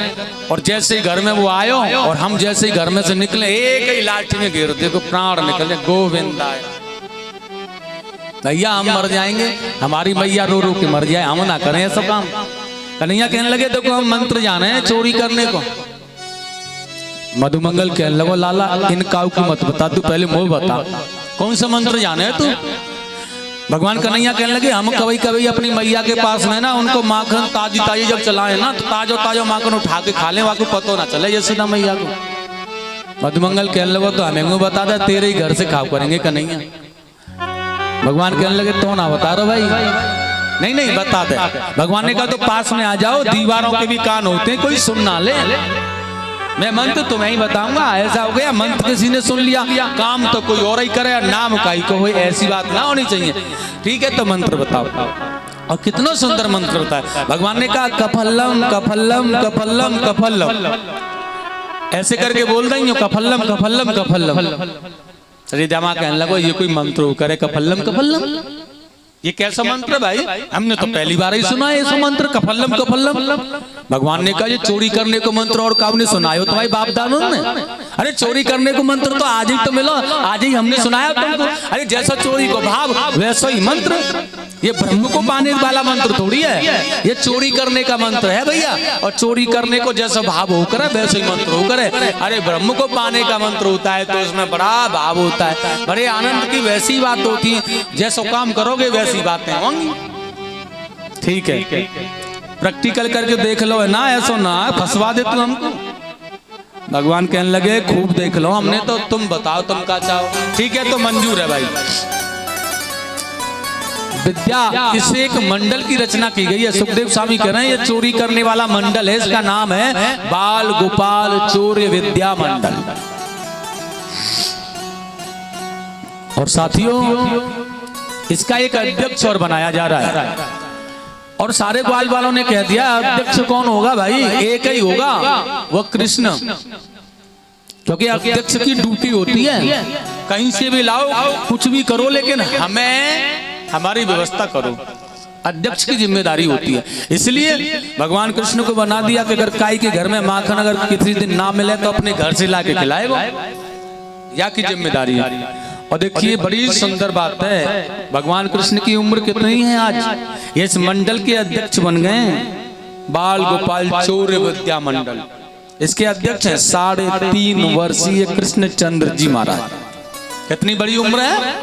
और जैसे ही घर में वो आयो और हम जैसे ही घर में से निकले एक ही लाठी में घेर दे को प्राण निकले, गोविंदा भैया हम मर जाएंगे, हमारी मैया रो रो के मर जाए, हम ना करें ऐसा काम। कन्हैया कहने लगे देखो हम मंत्र जाने हैं चोरी करने को। मधुमंगल कहने लगो लाला इन काऊ को मत बता, तू पहले मोह बता कौन सा मंत्र जाने है तू। भगवान कन्हैया कहने लगे हम कभी कभी अपनी मैया के पास में ना उनको माखन ताजी ताजी जब चलाए ना तो ताजो ताजो माखन उठा के खा ले, वहां को पतो ना चले जैसे ना मैया को। मधुमंगल कहने लगो तो हमें बता दे, तेरे ही घर से खाओ करेंगे कन्हैया। भगवान कहने लगे तो ना बता रहे भाई, नहीं नहीं बता दे। भगवान ने कहा तो पास में आ जाओ, दीवारों के भी कान होते हैं, कोई सुन ना ले, मैं मंत्र तुम्हें ही बताऊंगा। ऐसा हो गया मंत्र किसी ने सुन लिया, काम तो कोई और ही करे, नाम का ही को हो, ऐसी बात ना होनी चाहिए। ठीक है तो मंत्र बताओ। और कितना सुंदर मंत्र होता है। भगवान ने कहा कफल्लम कफल्लम कफल्लम कफल्लम, ऐसे करके बोल रही हूँ कफल्लम कफल्लम कफल्लम। श्रीदामा कहने लगो ये कोई मंत्र करे कफल्लम कफल्लम, ये कैसा मंत्र है भाई, हमने तो पहली बार ही सुना है ऐसा मंत्र कफल्लम कफल्लम। भगवान ने कहा ये चोरी करने को मंत्र और काऊ ने सुनायो तुम्हारे बाप दादों ने। अरे चोरी करने को मंत्र तो आज ही तो मिलो, आज ही हमने सुनाया तुमको। अरे जैसा चोरी को भाव वैसा ही मंत्र, ये ब्रह्म को पाने वाला मंत्र थोड़ी है, ये चोरी करने का मंत्र है भैया। और चोरी करने को जैसा भाव होकर वैसे ही मंत्र होकर। अरे ब्रह्म को पाने का मंत्र होता है तो उसमें बड़ा भाव होता है, बड़े आनंद की वैसी बात होती है, जैसा काम करोगे वैसी बातें होंगी। ठीक है प्रैक्टिकल करके देख लो, है ना ऐसा ना फंसवा दे तुम हमको। भगवान कहने लगे खूब देख लो हमने तो, तुम बताओ तुम क्या चाहो। ठीक है तो मंजूर है भाई। विद्या इस एक मंडल की रचना की गई है। सुखदेव स्वामी कह रहे हैं ये चोरी करने वाला मंडल है, इसका नाम है बाल गोपाल चोर विद्या मंडल। और साथियों इसका एक अध्यक्ष और बनाया जा रहा है, और सारे ग्वाल वालों ने कह दिया अध्यक्ष कौन होगा भाई, एक ही होगा वो कृष्ण, क्योंकि अध्यक्ष की ड्यूटी होती है कहीं से भी लाओ कुछ भी करो लेकिन हमें हमारी व्यवस्था करो, अध्यक्ष की जिम्मेदारी होती है। इसलिए भगवान कृष्ण को बना दिया कि अगर काई के घर में माखन अगर किसी दिन ना मिले तो अपने घर से लाके खिलाएगा, या की जिम्मेदारी है। और देखिए बड़ी सुंदर बात है, भगवान कृष्ण की उम्र कितनी है आज, ये इस मंडल के अध्यक्ष बन गए, बाल गोपाल चोर विद्या मंडल। इसके अध्यक्ष है 3.5 वर्षीय कृष्ण चंद्र जी महाराज। कितनी बड़ी उम्र है।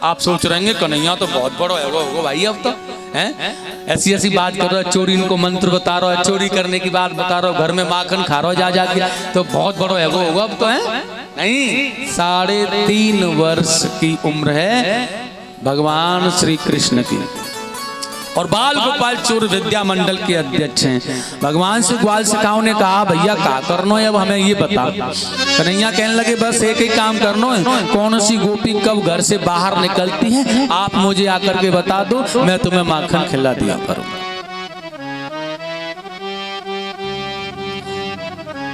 आप सोच रहे हैं कन्हैया तो बहुत बड़ा होगा भाई, अब तो हैं ऐसी ऐसी बात कर रहे हो, चोरी इनको मंत्र बता रहा है, चोरी करने की बात बता रहा हो, घर में माखन खा रहा हो जा जाके, तो बहुत बड़ा होगा अब तो है नहीं। 3.5 वर्ष की उम्र है भगवान श्री कृष्ण की, और बाल गोपाल चोर विद्या मंडल के अध्यक्ष हैं। भगवान से ग्वाल सिकाओं ने कहा भैया क्या करना है अब हमें ये बता। कन्हैया कहने लगे बस एक ही काम करना है, कौन सी गोपी कब घर से बाहर निकलती है आप मुझे आकर के बता दो, मैं तुम्हें माखन खिला दिया करूंगा।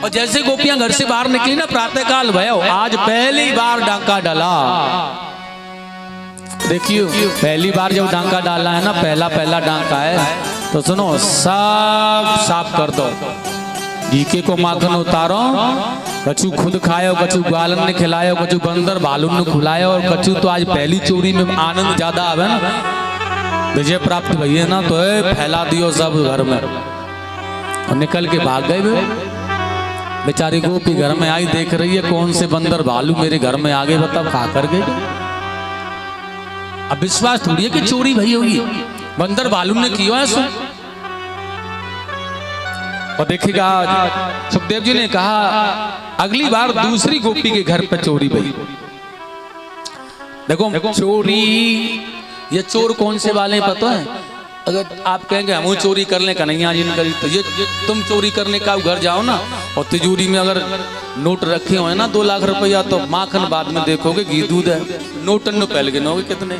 और जैसे गोपियां घर से बाहर निकली ना प्रातःकाल भयो, आज पहली बार डांका डाला। देखियो पहली बार जब डांका डाला है ना, पहला डांका है तो सुनो सब साफ कर दो, डीके को माखन उतारो, कछु खुद खायो, कछु ग्वालन ने खिलायो, कछु बंदर भालू ने खिलायो, और कछु तो आज पहली चोरी में आनंद ज्यादा आवे ना, विजय प्राप्त भई है ना, तो फैला दियो सब घर में। और निकल के भाग गए बेचारी गोपी घर में आई, देख रही है कौन से बंदर भालू मेरे घर में आगे, बताओ खा कर गए। अब विश्वास थोड़ी है कि चोरी भई होगी, बंदर भालू ने किया है सो। और देखिएगा सुखदेव जी ने कहा अगली बार दूसरी गोपी के घर पर चोरी भई। देखो चोरी, ये चोर कौन से वाले पता है? अगर आप कहेंगे हम चोरी कर ले कन्हैया जी ने करी, तो ये तुम चोरी करने का घर जाओ ना, और तिजोरी में अगर नोट रखे हुए ना 2 लाख रुपया, तो माखन बाद में देखोगे घी दूध है, नोटन पहले गिनोगे कितने।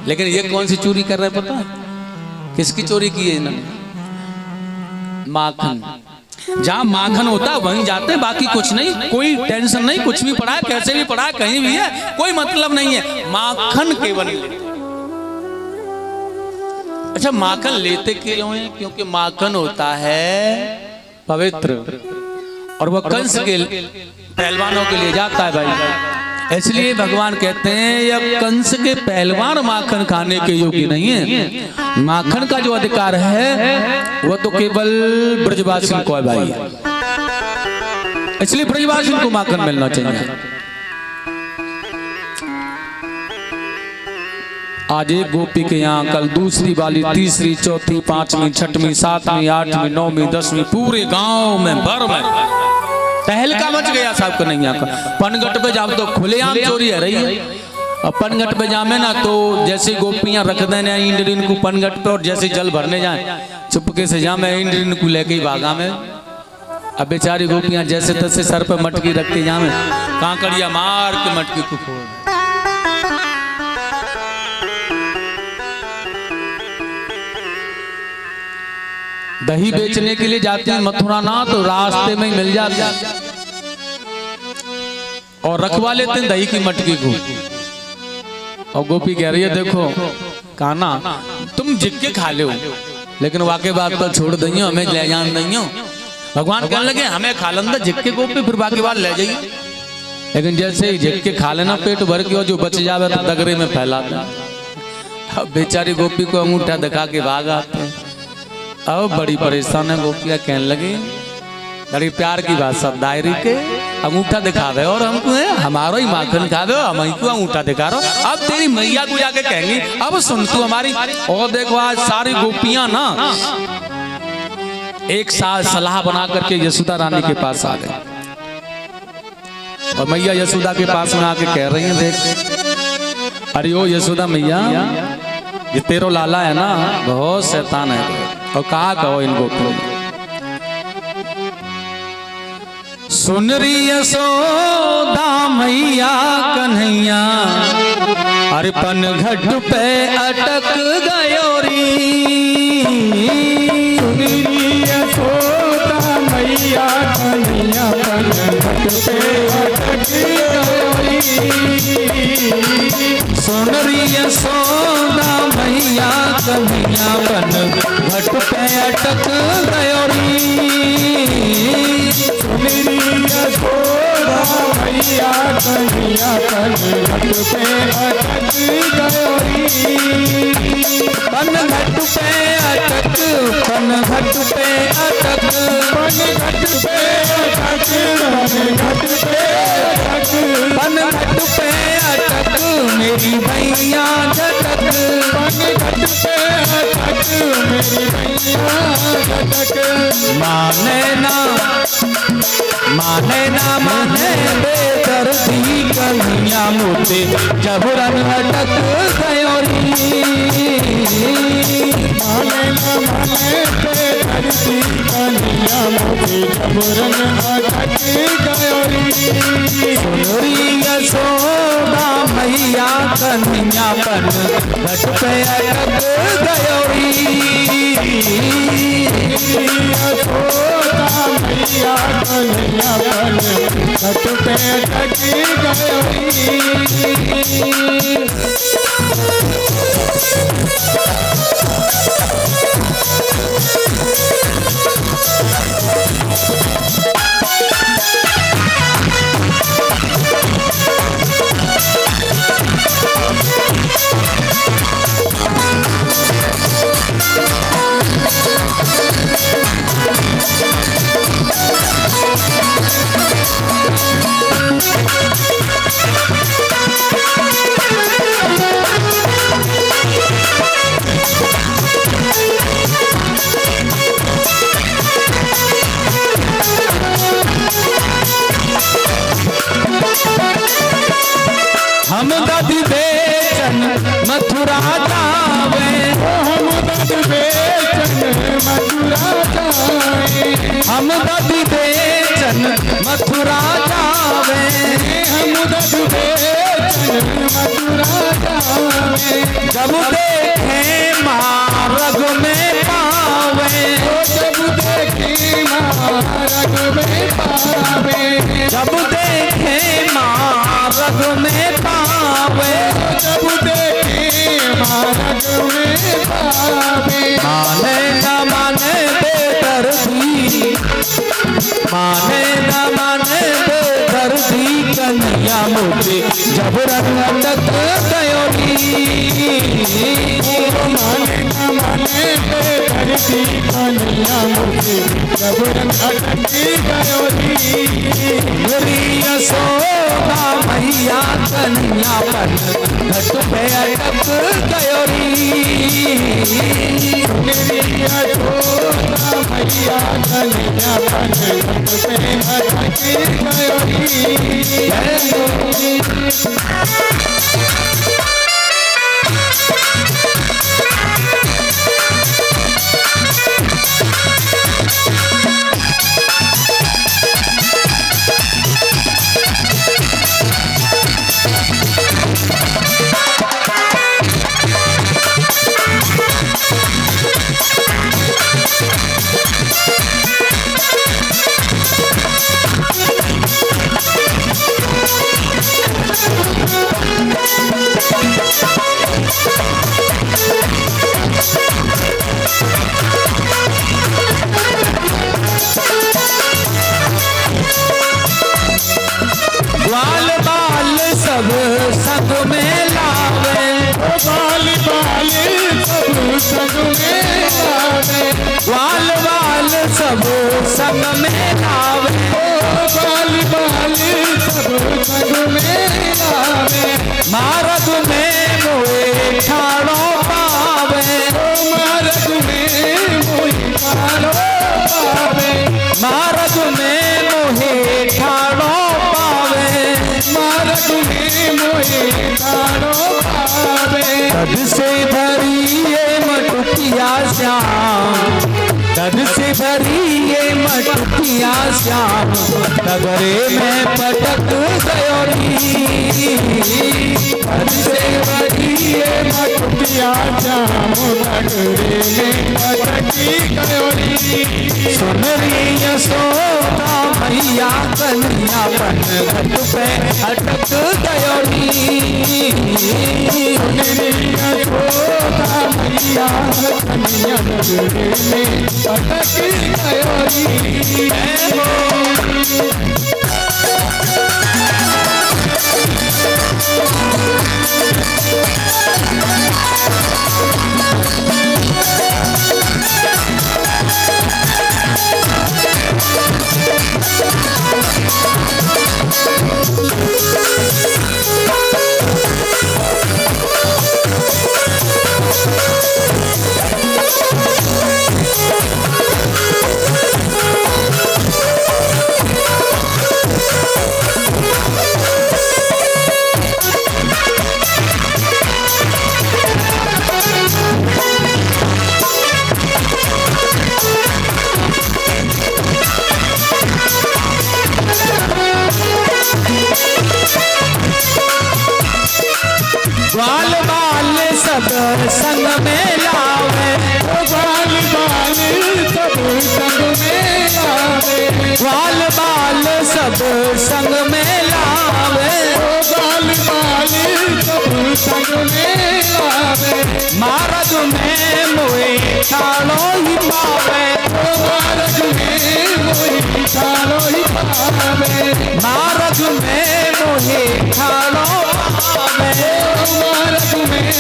लेकिन ये कौन सी चोरी कर रहे हैं पता है? किसकी चोरी की है इन्होंने? माखन। जहाँ माखन होता है वहीं जाते हैं, बाकी कुछ नहीं, कोई टेंशन नहीं, कुछ भी पड़ा है, कैसे भी पड़ा है, कहीं भी है, कोई मतलब नहीं है, माखन केवल लेते। अच्छा, माखन लेते क्यों हैं? क्योंकि माखन होता है पवित्र, और वह कंस के पहलवानों के लिए जाता है भाई। इसलिए भगवान कहते हैं ये कंस के पहलवान माखन खाने के योग्य नहीं है। माखन का जो अधिकार है वह तो केवल ब्रजवासी को है भाई, इसलिए ब्रजवासी को माखन मिलना चाहिए। आज एक गोपी के यहाँ, कल दूसरी वाली, तीसरी, चौथी, पांचवी, छठवीं, सातवीं, आठवीं, नौवीं, 10वीं, पूरे गांव में भर में तहलका मच गया साहब कन्हैया का। पनघट पे जाओ तो खुलेआम चोरी है रही है। अब पनघट पे जामे ना तो जैसे गोपियां रख देने इंद्रिन को पनघट पे, और जैसे जल भरने जाए चुपके से जामे इंद्रिन को लेके ही भागा में। अब बेचारी गोपियां जैसे तैसे सर पे मटकी रखती जामे, कांकड़िया मार के मटकी को फोड़। दही बेचने के लिए जाते हैं मथुरा ना, तो रास्ते में ही मिल जाते और रखवा लेते हैं दही की मटकी को। और गोपी कह रही है देखो काना तुम जिक्के खा ले, लेकिन वाकई बात तो छोड़ दइयो, हमें ले जान दइयो। भगवान कहने लगे हमें खा लेंदा जिक्के गोपी, फिर बाकी बात ले जाइए। लेकिन जैसे ही जिक्के खा लेना पेट भर के, और जो बच जावे तो दगरे में फैलाता। अब बेचारी गोपी को अंगूठा दिखा के भाग आते हैं। अब बड़ी परेशान है गोपियां, कहने लगी बड़ी प्यार की बात, सब दायरी के अंगूठा दिखावे और हमको है हमारा ही माखन खावे, हम को अंगूठा दिखा रहा। अब तेरी मैया को जाके कहेंगी अब सुन तू हमारी। और देखो आज सारी गोपियां ना एक साथ सलाह बना करके यशोदा रानी के पास आ गए, और मैया यशोदा के पास में आके कह रही है देख अरे ओ यशोदा मैया, ये तेरो लाला है ना बहुत शैतान है। और कहा कहो इनको सुन रही यशोदा मैया कन्हैया, अरे पनघट पे अटक गयो री। यशोदा मैया कन्हैया पनघट पे अटक गयो री। सुन रही यशोदा मैया कन्हैया पनघट पे अटक गयो री। यशोदा मैया कन्हैया पनघट पे अटक गयो री। पनघट पे अटक, पनघट पे अटक, पनघट पे अटक, पनघट पे अटक, पनघट पे अटक मेरी भैया झटक। पनघट पे अटक मेरी भैया झटक। माने ना माने ना माने बेदर्दी कन्हैया मोते जबरन अटक गयो री। माने ना माने बेदर्दी कन्हैया मोते जबरन अटक गयो री। सुनरी यशोदा मैया कन्हैया पनघट पे अटक गयो री। यशोदा मैया कन्हैया पनघट पे अटक गयो री। हम दधि बेचन मथुरा जावे, हम दधि बेचन मथुरा जावे। हम दधि बेचन मथुरा जावे, हम दधि बेचन मथुरा जावे। जब देखे मार्ग में पावे, जब देखे मार्ग में पावे, जब देखे मार्ग में पावे, जब देखे मार्ग में पावे। माने न माने बेदर्दी, माने न माने बेदर्दी कन्हैया मुझे जब रंगत गयोरी। माने न माने बेदर्दी कन्हैया मुझे जब रंगत गयोरी। मेरी यशोदा मैया कन्हैया पर घट पे अटक गयोरी। मेरी यशोदा मैया कन्हैया पर घट पे अटक गयोरी। ग्वाल बाल सब संग में लावे, बाल बाल सब संग में लावे, ग्वाल बाल सब संग में लावे, बाल बाल सब संग में लावे। मार्ग में मोए ठाड़ो पावे, मार्ग में मोहि ठाड़ो पावे, मार्ग में मोहे ठाड़ो पावे, मार्ग में मोहि ठाड़ो पावे। तद से भरी ये मटुकिया श्याम, तद से भरी ये मटुकिया श्याम, नगरे में पटक गयोरी। तद से भरी ये मटुकिया श्याम, नगरे में पटकी गयोरी। सुनरी यशोदा मैया कन्हैया पन घट पे अटक गयोरी। सुनरी यशोदा मैया कन्हैया नगरे में पटकी गयोरी। ग्वाल बाल सब संग में लावे, ग्वाल बाल सब संग में लावे, ग्वाल बाल सब संग में लावे, ग्वाल बाल सब संग में लावे। मार्ग में मोए ठाड़ो ही पावे, मार्ग में मोहि ठाड़ो ही पावे, मार्ग में मोहे ठाड़ो पावे, मार्ग में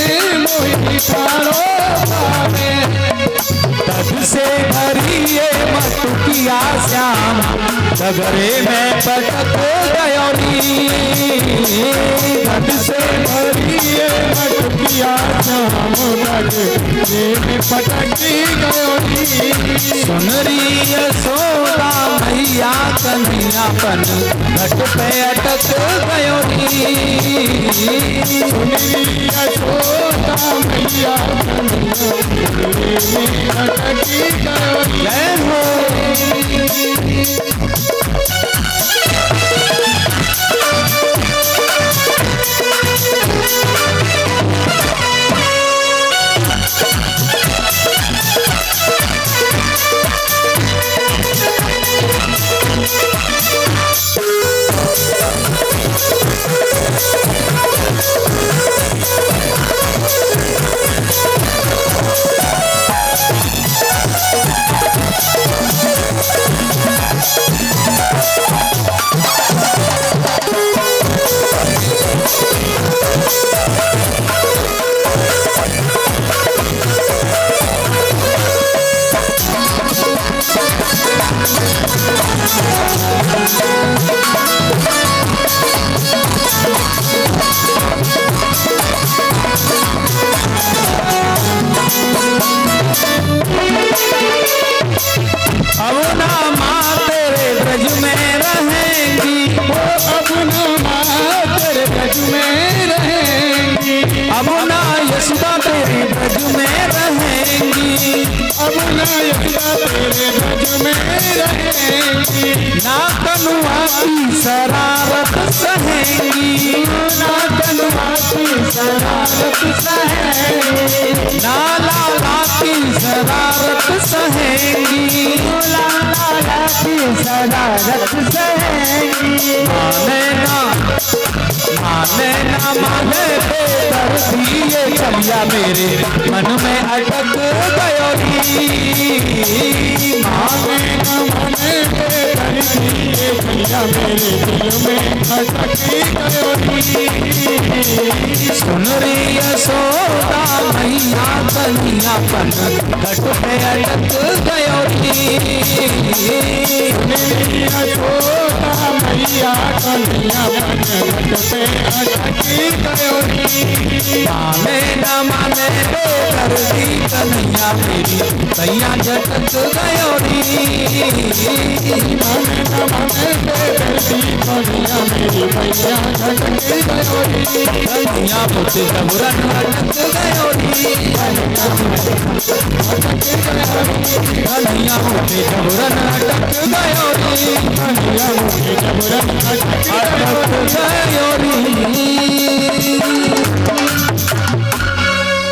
मोहि ठाड़ो पावे। तद से भरी ये मटुकिया श्याम, नगरे में पटक गयोरी। तद से भरी ये मटुकिया श्याम, नगरे में पटकी गयोरी। सुनरी यशोदा मैया कन्हैया पन घट पे अटक गयोरी। सुनरी यशोदा मैया कन्हैया नगरे में पटकी गयोरी। जय हो। यशोदा तेरे ब्रज में रहेंगी। ना कनुआ की शरारत सहेंगी, ना कनुआ की शरारत सहेंगी, ना लाला की शरारत सहेंगी, लाला की शरारत सहेंगी। माने ना माने दर्दी ये चलिया मेरे मन में अटक गयो री। माने न माने दर्दी ये चलिया मेरे दिल में अटक गयो री। सुन रे यशोदा मैया कन्हैया पन घट पे अटक गयो री। यशोदा मैया कन्हैया पन घट पे अटक गयो री। माने न माने दर्दी कन्हैया मेरी कैया झटक गयो री। माने न माने दर्दी कन्हैया मेरी मैया झटक गयो री। कन्हैया पुत्र जबरन अटक गयो री। कन्हैया पुत्र जबरन अटक गयो री। कन्हैया मुझे जबरन अटक गयो री।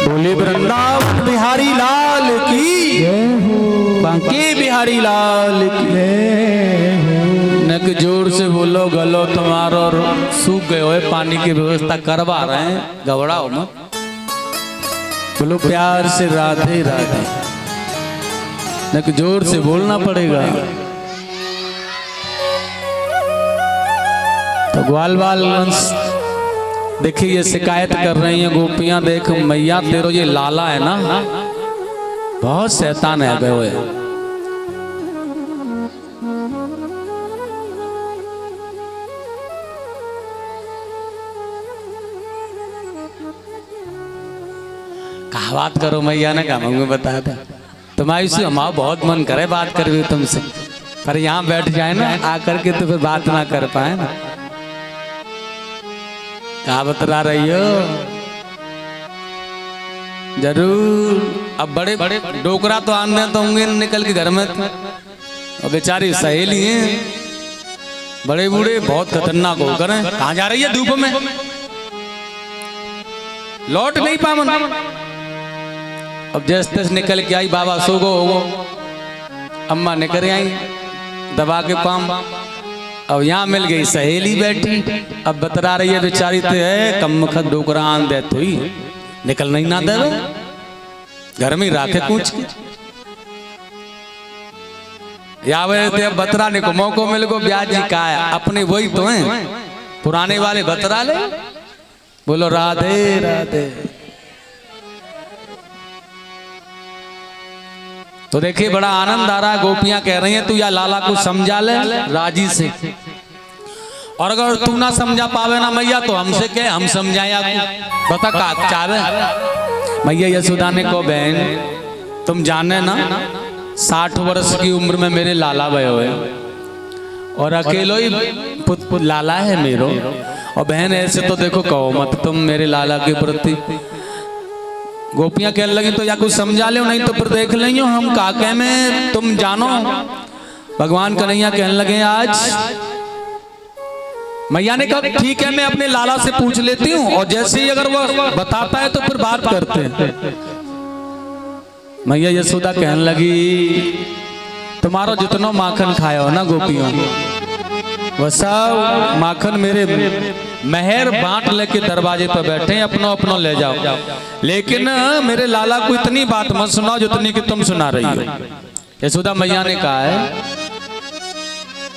बोले वृंदावन बिहारी लाल की, बांके बिहारी लाल की। नक जोर से बोलो गलो तुम्हारा और सूख गए हो, पानी की व्यवस्था करवा रहे हैं, घबराओ मत। बोलो प्यार से राधे राधे, नक जोर से बोलना पड़ेगा। तो ग्वाल बाल देखिए ये शिकायत कर रही हैं गोपियां, देख मैया तेरो ये लाला है ना बहुत शैतान है गए हुए। कहा बात करो मैया ने कहा मैं बताया था तुम्हारी से हमारा बहुत मन करे बात कर रही तुमसे, पर यहाँ बैठ जाए ना आकर के तो फिर बात ना कर पाए ना। कहा बतला रही हो जरूर। अब बड़े बड़े डोकरा तो आने तो होंगे निकल के घर में, और बेचारी सहेली हैं बड़े बूढ़े बहुत खतरनाक होकर हैं। कहाँ जा रही है धूप में, लौट नहीं पावन। अब जैसे तैसे निकल के आई, बाबा सो गो होगो, अम्मा निकल आई दबा के पाम। अब यहाँ मिल गई सहेली बैठी, अब बतरा रही है बेचारी तो है कम खत डोकरा आन दे तो ही निकल नहीं ना दे घर में ही राखे पूछ के। या वे अब बतरा ने को मौको मिल गो, ब्याज जी का है अपने वही तो हैं पुराने वाले बतरा ले। बोलो राधे राधे। तो देखिए बड़ा आनंद आ रहा है, गोपियां कह रही हैं तू या लाला को समझा ले राजी से, और अगर तू ना समझा पावे ना मैया तो हमसे कह हम समझाए आपको। बता का चाहे मैया यशोदा ने को बहन तुम जाने ना 60 वर्ष की उम्र में मेरे लाला भय हुए, और अकेलो ही पुत लाला है मेरो। और बहन ऐसे तो देखो कहो मत तुम मेरे लाला के प्रति। गोपियां कहने लगी तो या कुछ समझा ले, नहीं तो फिर देख लेंगे हम काके में तुम जानो। भगवान कन्हैया कहने लगे आज। मैया ने कहा ठीक है मैं अपने लाला से पूछ लेती हूँ, और जैसे ही अगर वो बताता है तो फिर बात करते हैं। मैया यशोदा कहने लगी तुम्हारो जितना माखन खाया हो ना गोपियों, वह सब माखन मेरे मेहर बांट लेके दरवाजे पर बैठे हैं, अपनो अपनो ले जाओ, लेकिन मेरे लाला को इतनी बात मत सुनाओ जितनी कि तुम सुना रही हो। यशोदा मैया ने कहा है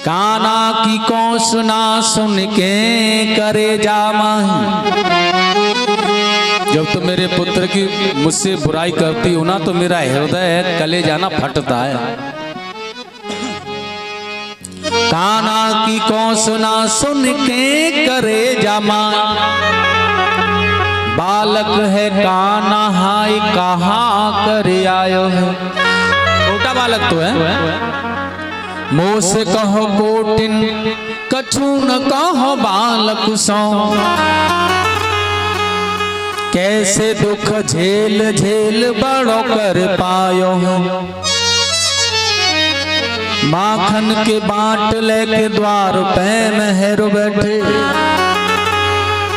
काना की कौन सुना सुन के करे जामा। जब तुम मेरे पुत्र की मुझसे बुराई करती हो ना तो मेरा हृदय कले जाना फटता है। काना की कौन सुना सुन के करे जामा, बालक है काना हाय कहाँ करे आयो है। छोटा बालक तो है, मोह से कहो कोटिन कछु न कहो बालक सो, कैसे दुख झेल झेल बड़ो कर पायो है। माखन के बाट लेके द्वार पे मेहर बैठे,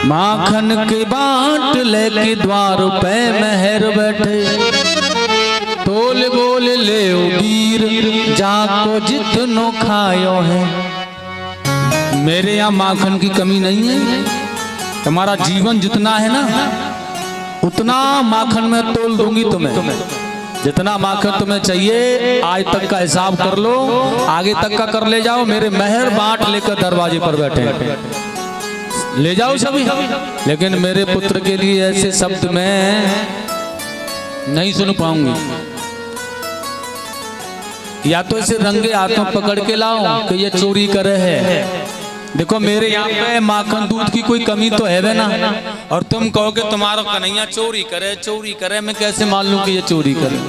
माखन के बाट लेके द्वार पे मेहर बैठे, तोल बोल ले वीर जाको जितनो खायो है। मेरे यहाँ माखन की कमी नहीं है, तुम्हारा जीवन जितना है ना उतना माखन में तोल दूंगी तुम्हें। जितना माखन तुम्हें चाहिए आज तक का हिसाब कर लो, आगे तक का कर ले जाओ। मेरे मेहर बांट लेकर दरवाजे पर बैठे, ले जाओ सभी। लेकिन मेरे पुत्र के लिए ऐसे शब्द मैं नहीं सुन पाऊंगी। या तो इसे रंगे हाथों पकड़ के लाओ कि ये चोरी करे है। देखो मेरे यहाँ पे माखन दूध की कोई कमी तो है ना, और तुम कहोगे तुम्हारा कन्हैया चोरी करे, मैं कैसे मान लूं कि ये चोरी करे।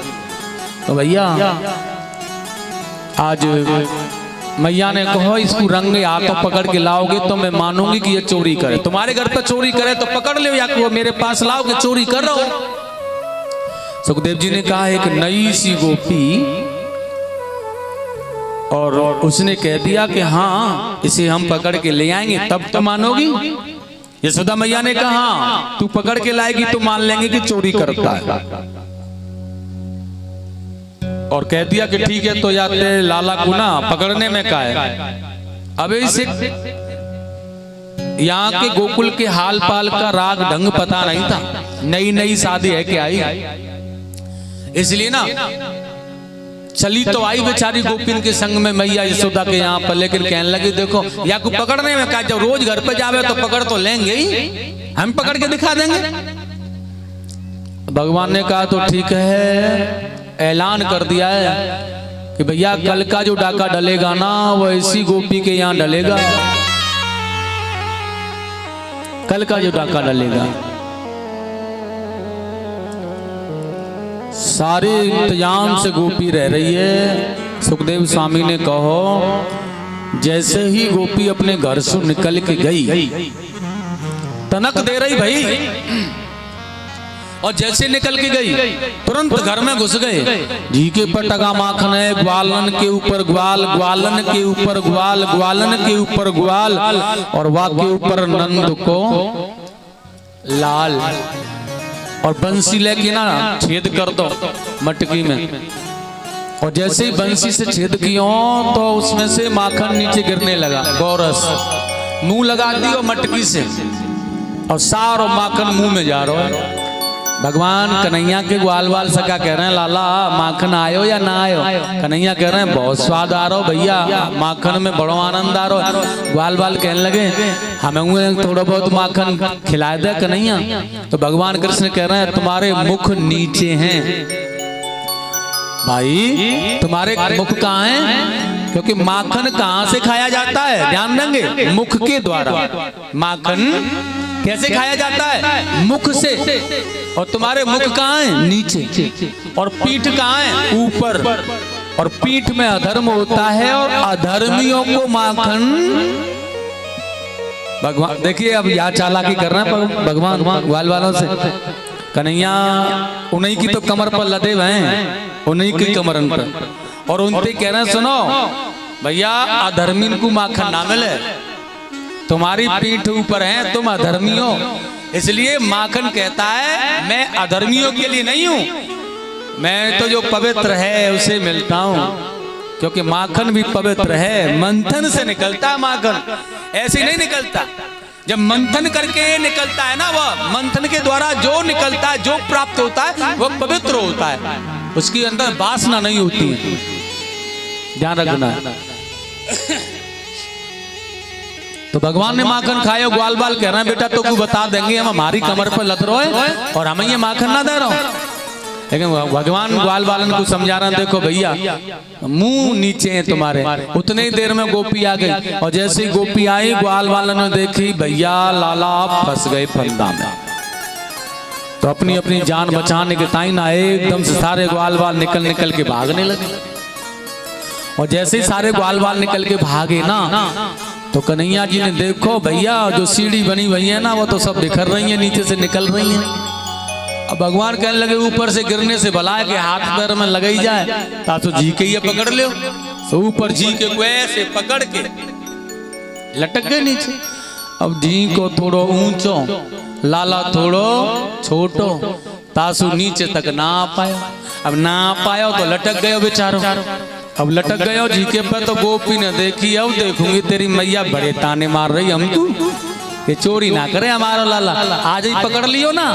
तो भैया आज मैया ने कहो इसको रंगे हाथों पकड़ के लाओगे तो मैं मानूंगी कि ये चोरी करे। तुम्हारे घर पे चोरी करे तो पकड़ लो, या वो मेरे पास लाओ कि चोरी कर रहा हो। सुखदेव जी ने कहा एक नई सी गोपी, और उसने कह दिया कि हाँ इसे हम पकड़ के ले आएंगे तब तो मानोगी। यशोदा मैया ने कहा तू पकड़ के लाएगी तो मान लेंगे कि चोरी करता है, और कह दिया कि ठीक है तो जाते लाला को ना पकड़ने में का है। अब इसे यहाँ के गोकुल के हाल पाल का राग ढंग पता नहीं था, नई नई शादी है कि आई, इसलिए ना चली तो आई बेचारी गोपिन के संग में मैया यशोदा के यहाँ पर, लेकिन कहने लगी देखो या को पकड़ने में क्या, जब रोज घर पे जावे तो पकड़ तो लेंगे ही, हम पकड़ के दिखा देंगे। भगवान ने कहा तो ठीक है, ऐलान कर दिया है कि भैया कल का जो डाका डलेगा ना वो ऐसी गोपी के यहाँ डलेगा। कल का जो डाका डलेगा सारे इंतजाम से गोपी रह रही है। सुखदेव स्वामी ने कहो जैसे ही गोपी अपने घर से निकल के गई, तनक दे रही भाई, और जैसे निकल के गई तुरंत घर में घुस गए। जी के पटका माखन है, ग्वालन के ऊपर ग्वाल, ग्वालन के ऊपर ग्वाल, ग्वालन के ऊपर ग्वाल, और वा के ऊपर नंद को लाल, और बंसी लेके ना छेद कर दो मटकी में, और जैसे ही बंसी से छेद किया तो उसमें से माखन नीचे गिरने लगा। गौरस मुंह लगा दी और मटकी से, और सारो माखन मुंह में जा रहा है। भगवान कन्हैया के ग्वाल वाल से क्या कह रहे हैं, लाला माखन आयो या ना आयो? कन्हैया कह रहे हैं बहुत स्वाद आ रहा हो भैया, माखन में बड़ो आनंद आ रहा है। ग्वाल वाल कहने लगे हमें थोड़ा बहुत माखन खिला दे कन्हैया। तो भगवान कृष्ण कह रहे हैं तुम्हारे मुख नीचे हैं भाई, तुम्हारे मुख कहाँ हैं? क्योंकि माखन कहाँ से खाया जाता है, ध्यान देंगे, मुख के द्वारा। माखन कैसे खाया जाता है? मुख से। और तुम्हारे मुख कहाँ है? नीचे। और पीठ कहाँ है? ऊपर। और पीठ में अधर्म होता है, और अधर्मियों को माखन। भगवान देखिए अब यहाँ चालाकी कर रहे हैं भगवान ग्वाल वालों से। कन्हैया उन्हीं की तो कमर पर लदे हुए हैं, उन्हीं की कमर पर, और उनसे कह रहे हैं सुनो भैया अधर्मी को माखन ना मिले, तुम्हारी पीठ ऊपर है, तुम अधर्मी हो। इसलिए माखन कहता है मैं अधर्मियों के लिए नहीं हूं, मैं तो जो पवित्र है उसे मिलता हूं, क्योंकि माखन भी पवित्र है, मंथन से निकलता है माखन, ऐसे नहीं निकलता। जब मंथन करके निकलता है ना, वह मंथन के द्वारा जो निकलता है, जो प्राप्त होता है वह पवित्र होता है, उसके अंदर वासना नहीं होती है, ध्यान रखना है। तो भगवान ने माखन खाया, ग्वाल बाल कह रहे हैं बेटा तो को बता देंगे, हम हमारी कमर पर लद रहे हैं और हमें ये माखन ना दे रहा हूं। लेकिन भगवान ग्वाल बालन को समझा रहे हैं देखो भैया मुंह नीचे है तुम्हारे। उतने ही देर में गोपी आ गई, और जैसे ही गोपी आई ग्वाल बालन ने देखी भैया लाला फंस गए फंदा में। तो अपनी अपनी जान बचाने के टाइम ना एकदम से सारे ग्वाल बाल निकल के भागने लगे। और जैसे ही सारे ग्वाल बाल निकल के भागे ना, तो कन्हैया जी ने देखो भैया जो सीढ़ी बनी हुई है ना वो तो सब बिखर रही है, नीचे से निकल रही है। अब भगवान कहने लगे ऊपर से गिरने से भला है कि हाथ पैर में लग ही जाए, तो जी के ये पकड़ लो। तो ऊपर जी के को ऐसे पकड़ के लटक गए नीचे। अब जी को थोड़ो ऊंचो, लाला थोड़ो छोटो, तासु नीचे तक ना आ पाया। अब ना आ पाया तो लटक गयो बेचारो। अब लटक गयो जी के पे तो गोपी ने देखी, अब देखूंगी तेरी मैया बड़े ताने मार रही हम तू ये चोरी ना करे हमारा लाला, आज ही पकड़ लियो ना,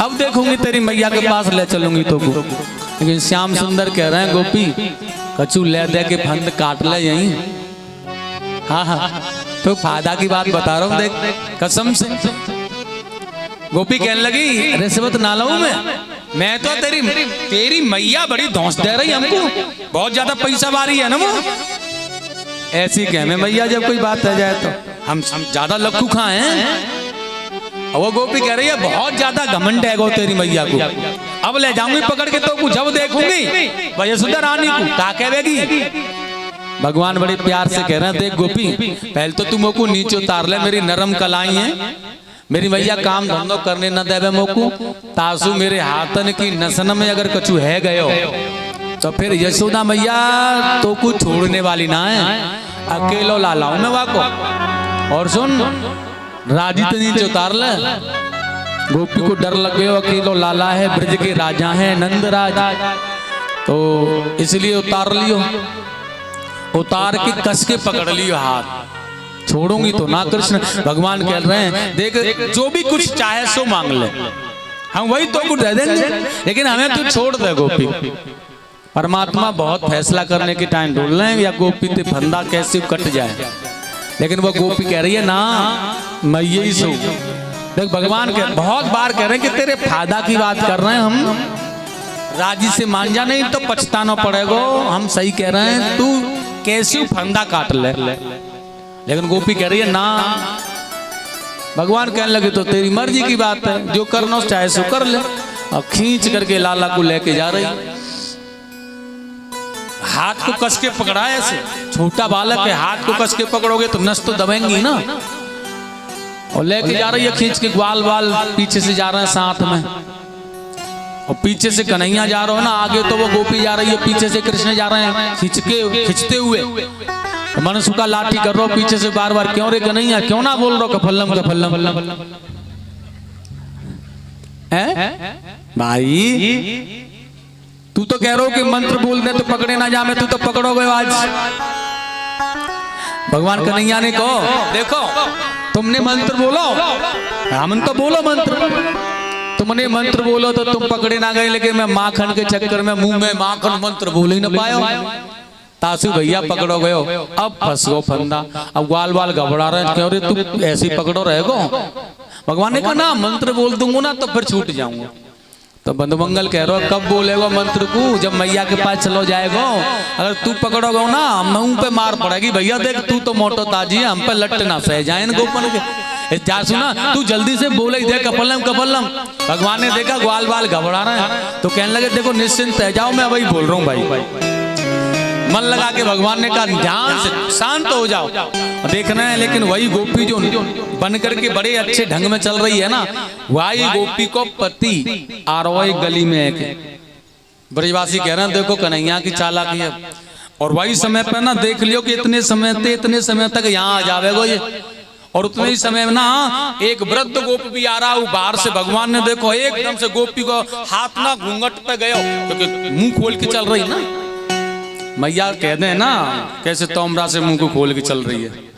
अब देखूंगी तेरी मैया के पास ले चलूंगी तो को। लेकिन श्याम सुंदर कह रहे हैं गोपी कछु ले दे के फंद काट ले यहीं। हाँ हाँ तो फायदा की बात बता रहा हूँ देख कसम से। गोपी कहने लगी अरे सिबत ना लाऊं मैं तो तेरी मैया बड़ी धौंस दे रही हमको, बहुत ज्यादा पैसा वाली है ना वो। ऐसी कह में मैया जब कोई बात आ जाए तो हम ज्यादा लक्कू खाए हैं। वो गोपी कह रही है बहुत ज्यादा घमंड है गो तेरी मैया को, अब ले जाऊंगी पकड़ के तो जब देखूंगी भैया सुधर रानी को का कहेगी। भगवान बड़े प्यार से कह रहे हैं देख गोपी पहले तो तू मोको नीचे उतार ले, मेरी नरम कलाई है, मेरी मैया काम धंधो करने न देवे मोको, तासु मेरे हाथन की नसन में अगर कछु है गयो तो फिर यशोदा मैया तो कुछ छोड़ने वाली ना है, अकेलो लालाऊ मैं वाको। और सुन राजी तो नीचे उतार ले। गोपी को डर लग गयो, अकेलो लाला है, ब्रज के राजा है नंदराज, तो इसलिए उतार लियो। उतार के कस के पकड़ लियो हाथ, छोड़ूंगी तो ना कृष्ण। भगवान कह रहे हैं देख जो भी कुछ चाहे सो मांग ले, हम वही तो कुछ दे देंगे, लेकिन हमें तू छोड़ दे गोपी। परमात्मा बहुत फैसला करने के टाइम ढूंढ रहे हैं या गोपी ते फंदा कैसे कट जाए, लेकिन वो गोपी कह रही है ना मैं यही सो। देख भगवान बहुत बार कह रहे हैं कि तेरे फायदा की बात कर रहे हैं हम, राजी से मान जा नहीं तो पछताना पड़ेगा। हम सही कह रहे हैं तू कैसे फंदा काट ले, लेकिन गोपी कह रही है ना। भगवान कहने लगे तो तेरी मर्जी की बात है, जो करना चाहे सो कर ले। और खींच करके लाला को लेके जा रही, हाथ को कस के पकड़ा ऐसे, छोटा बालक है हाथ को कस के पकड़ोगे तो नस तो दबेंगी ना। और लेके जा रही है खींच के, ग्वाल बाल पीछे से जा रहे हैं साथ में, और पीछे से कन्हैया जा रहा हो ना, आगे तो वो गोपी जा रही है, पीछे से कृष्ण जा रहे हैं खींचते हुए। मनुष्य का लाठी कर रहा हो पीछे से बार बार, क्यों रे कन्हैया क्यों ना बोल रहा कफल्लम कफल्लम है भाई। तू तो कह रहा हो कि मंत्र बोल दे तो पकड़े ना जामे, तू तो पकड़ोगे आज। भगवान कन्हैया ने कहो देखो तुमने मंत्र बोलो, हम तो बोलो मंत्र, तुमने मंत्र बोलो तो तुम पकड़े ना गए, लेकिन मैं माखन के चक्कर में मुंह में माखन मंत्र बोल ही ना पायो, तासु भैया पकड़ो गयो। अब फंस गो फंदा, अब ग्वाल बाल घबरा रहे हैं, क्यों रे तू ऐसे ही पकड़ो रहेगो। भगवान ने कहा ना मंत्र बोल दूंगा ना तो फिर छूट जाऊंगा। तो बंधुमंगल कह रहा कब बोलेगा मंत्र को, जब मैया के पास चलो जाएगा। अगर तू पकड़ोगे ना मुंह पे मार पड़ेगी, भैया देख तू तो मोटो ताजी है, हम पे लट ना सह जाए गोपन के। जा सुना तू जल्दी से बोले ही दे कपल्लम कपल्लम। भगवान ने देखा ग्वाल बाल घबरा रहे हैं तो कहने लगे देखो निश्चिंत रह जाओ, मैं वही बोल रहा हूँ भाई। मन लगा के भगवान ने कहा ध्यान से शांत हो जाओ, देख रहे हैं। लेकिन वही गोपी जो बन करके बड़े अच्छे ढंग में चल रही है ना, वही गोपी को पति आरोही गली में एक ब्रजवासी कह रहे हैं देखो कन्हैया की चालाकी है। और वही समय पे ना देख लियो कि इतने समय तक यहाँ आ जावेगो ये, और उतने ही समय में ना एक वृद्ध गोपी भी आ रहा है बाहर से। भगवान ने देखो एकदम से गोपी को हाथ ना घूंघट पे गयो, क्योंकि मुंह खोल के चल रही ना। मैया कह दे ना कैसे तोमरा से मुंह को खोल के चल रही है।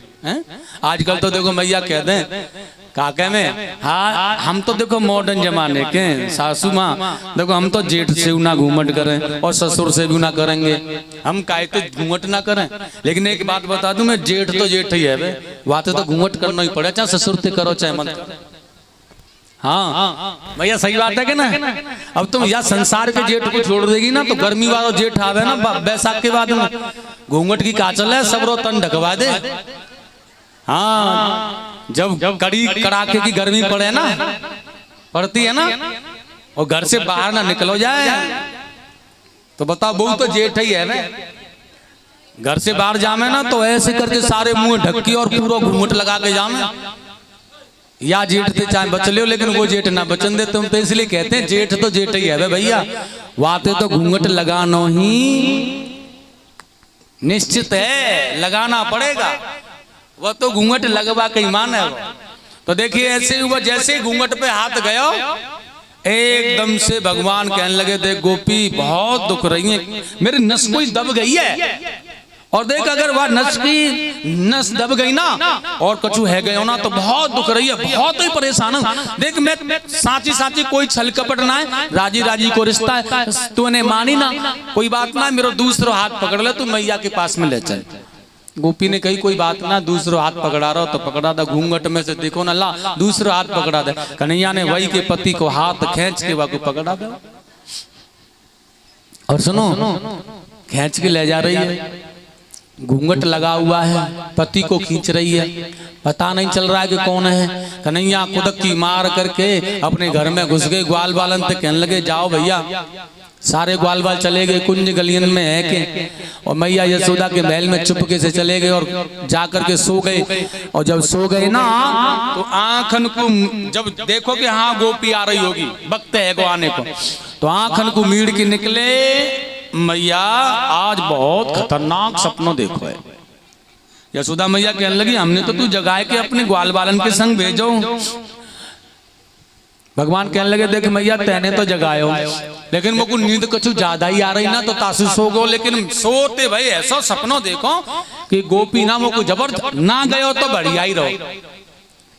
आजकल तो देखो मैया कह दे काके में, हाँ हम तो देखो मॉडर्न जमाने के सासू माँ, देखो हम तो जेठ से ना घूमट करें और ससुर से भी ना करेंगे, हम काहे तो घूमट ना करें। लेकिन एक बात बता दूं मैं, जेठ तो जेठ ही है, वाते तो घूमट करना ही पड़े, चाहे ससुर से करो चाहे मत करो। हाँ भैया सही बात है कि ना। अब तुम या संसार के जेठ को छोड़ देगी ना तो गर्मी वाला जेठ आवे ना बैसाख के बाद में, घूंघट की काचल है सबरो तन ढकवा दे। हाँ जब कड़ी कड़ाके की गर्मी पड़े ना, पड़ती है ना, और घर से बाहर ना निकलो जाए तो बताओ बहु तो जेठ ही है ना। घर से बाहर जामे ना तो ऐसे करके सारे मुंह ढक्की और पूरा घूंघट लगा के जामे, या जेठ थे चाहे बच लियो, लेकिन वो जेठ ना बचन दे तुम। तो इसलिए कहते हैं जेठ तो जेठ ही है भैया, वाते तो घूंघट लगानो ही निश्चित है, लगाना पड़ेगा। वह तो घूंघट लगवा के ईमान है वो। तो देखिए ऐसे हुआ, जैसे घूंघट पे हाथ गया एकदम से भगवान कहने लगे, देख गोपी बहुत दुख रही है, मेरी नस कोई दब गई है। और देख अगर वह नस दब गई ना और कछु है गयो ना तो बहुत दुख रही है, बहुत ही परेशान हूं। देख मैं साची साची कोई छल कपट ना है, राजी राजी को रिश्ता है, तूने मानी ना कोई बात ना, मेरा दूसरा हाथ पकड़ ले, तू मैया के पास में ले चल। गोपी ने कही कोई बात ना, दूसरा हाथ पकड़ा रहा तो पकड़ा था, घूंघट में से देखो ना ला दूसरा हाथ पकड़ा दे। कन्हैया ने वही के पति को हाथ खींच के वाको पकड़ा दे और सुनो खींच के ले जा रही है, घूंघट लगा हुआ है, पति को खींच रही है, पता नहीं चल रहा है कि कौन है। कन्हैया कुदक की मार करके अपने घर में घुस गए, ग्वाल बालन से कहने लगे जाओ भैया, सारे ग्वाल बाल चले गए कुंज गलियन में है के, और मैया यशोदा के महल में चुपके से चले गए और जा करके सो गए। और जब सो गए ना तो आंखन को जब देखो कि हाँ गोपी आ रही होगी, वक्त है को आने को, तो आंखन को मीड़ के निकले, मैया आज बहुत खतरनाक सपनों देखो है। यशोदा मैया कहने लगी हमने तो तू जगाए के अपने ग्वाल बालन के संग भेजो। भगवान कहने लगे देख मैया तेने तो जगायो, लेकिन मुझको नींद कुछ ज्यादा ही आ रही ना तो तासु सो गो, लेकिन सोते भाई ऐसा सपनों देखो कि गोपी ना मुझको जबरदस्त ना गयो तो बढ़िया ही रहो,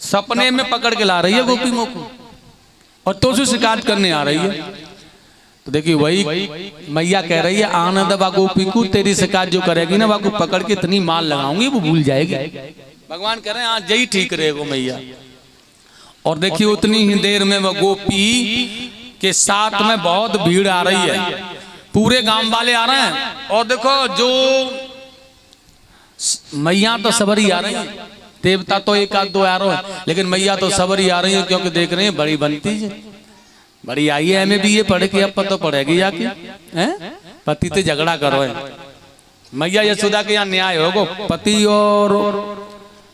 सपने में पकड़ के ला रही है गोपी मुझको और तो से शिकायत करने आ रही है। तो देखिए वही मैया कह रही है आनंद बा गोपी को, तेरी शिकायत जो करेगी ना वाको पकड़ के इतनी माल लगाऊंगी वो भूल जाएगी। भगवान कह रहे हैं आज यही ठीक रहेगा मैया। और देखिए उतनी ही देर में वह गोपी के साथ में बहुत भीड़ आ रही है, पूरे गांव वाले आ रहे हैं। और देखो जो मैया तो सबरी आ रही है, देवता तो एक आध दो आ रहे हैं, लेकिन मैया तो सबरी आ रही है क्योंकि देख रहे हैं बड़ी बनती है, बड़ी आई है हमें भी ये पढ़ के अब पता पड़ेगी जाके हैं पति से झगड़ा करो है। मैया यशोदा के यहाँ न्याय होगो, पति और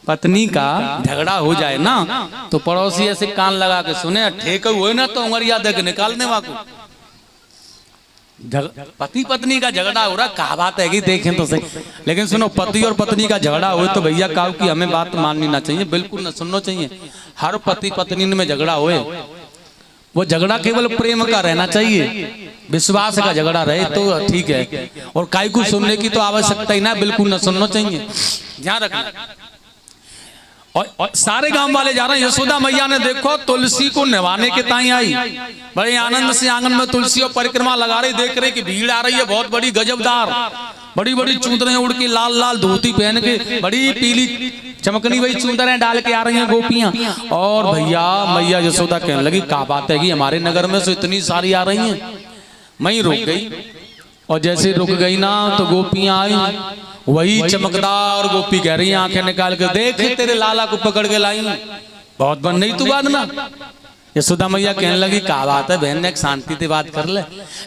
पत्नी का झगड़ा हो जाए ना तो पड़ोसी ऐसे कान लगा के सुने, ठेक हुए ना तो उंगलिया दे के निकालने वाको। पति पत्नी का झगड़ा हो रहा, कहा बात है कि देखें तो सही, लेकिन सुनो पति और पत्नी का झगड़ा हो तो भैया कहो कि हमें बात माननी ना चाहिए, बिल्कुल ना सुनना चाहिए। हर पति पत्नी में झगड़ा होए वो झगड़ा केवल प्रेम का रहना चाहिए, विश्वास का झगड़ा रहे तो ठीक है, और काई को सुनने की तो आवश्यकता ही ना, बिल्कुल न सुनना चाहिए, ध्यान रखना। और सारे गांव वाले जा रहे हैं। यशोदा मैया ने देखो तुलसी को नहवाने के ताई आई, बड़े आनंद से आंगन में तुलसी और परिक्रमा लगा रही, देख रहे कि भीड़ आ रही है बहुत बड़ी गजबदार, बड़ी बड़ी चूंदरें उड़ के लाल लाल धोती पहन के बड़ी पीली चमकनी वही चूंदरें डाल के आ रही हैं गोपियां। और भैया मैया यशोदा कहने लगी क्या बात है कि हमारे नगर में से इतनी सारी आ रही हैं। मैं रुक गई और जैसे रुक गई ना तो गोपियां आई, वही चमकदार गोपी कह रही है आंखें निकाल के देख तेरे लाला को पकड़ के लाई, बहुत बन नहीं तू बात ना। यशोदा मैया कहने लगी क्या बात है बहन ने शांति से बात कर ले,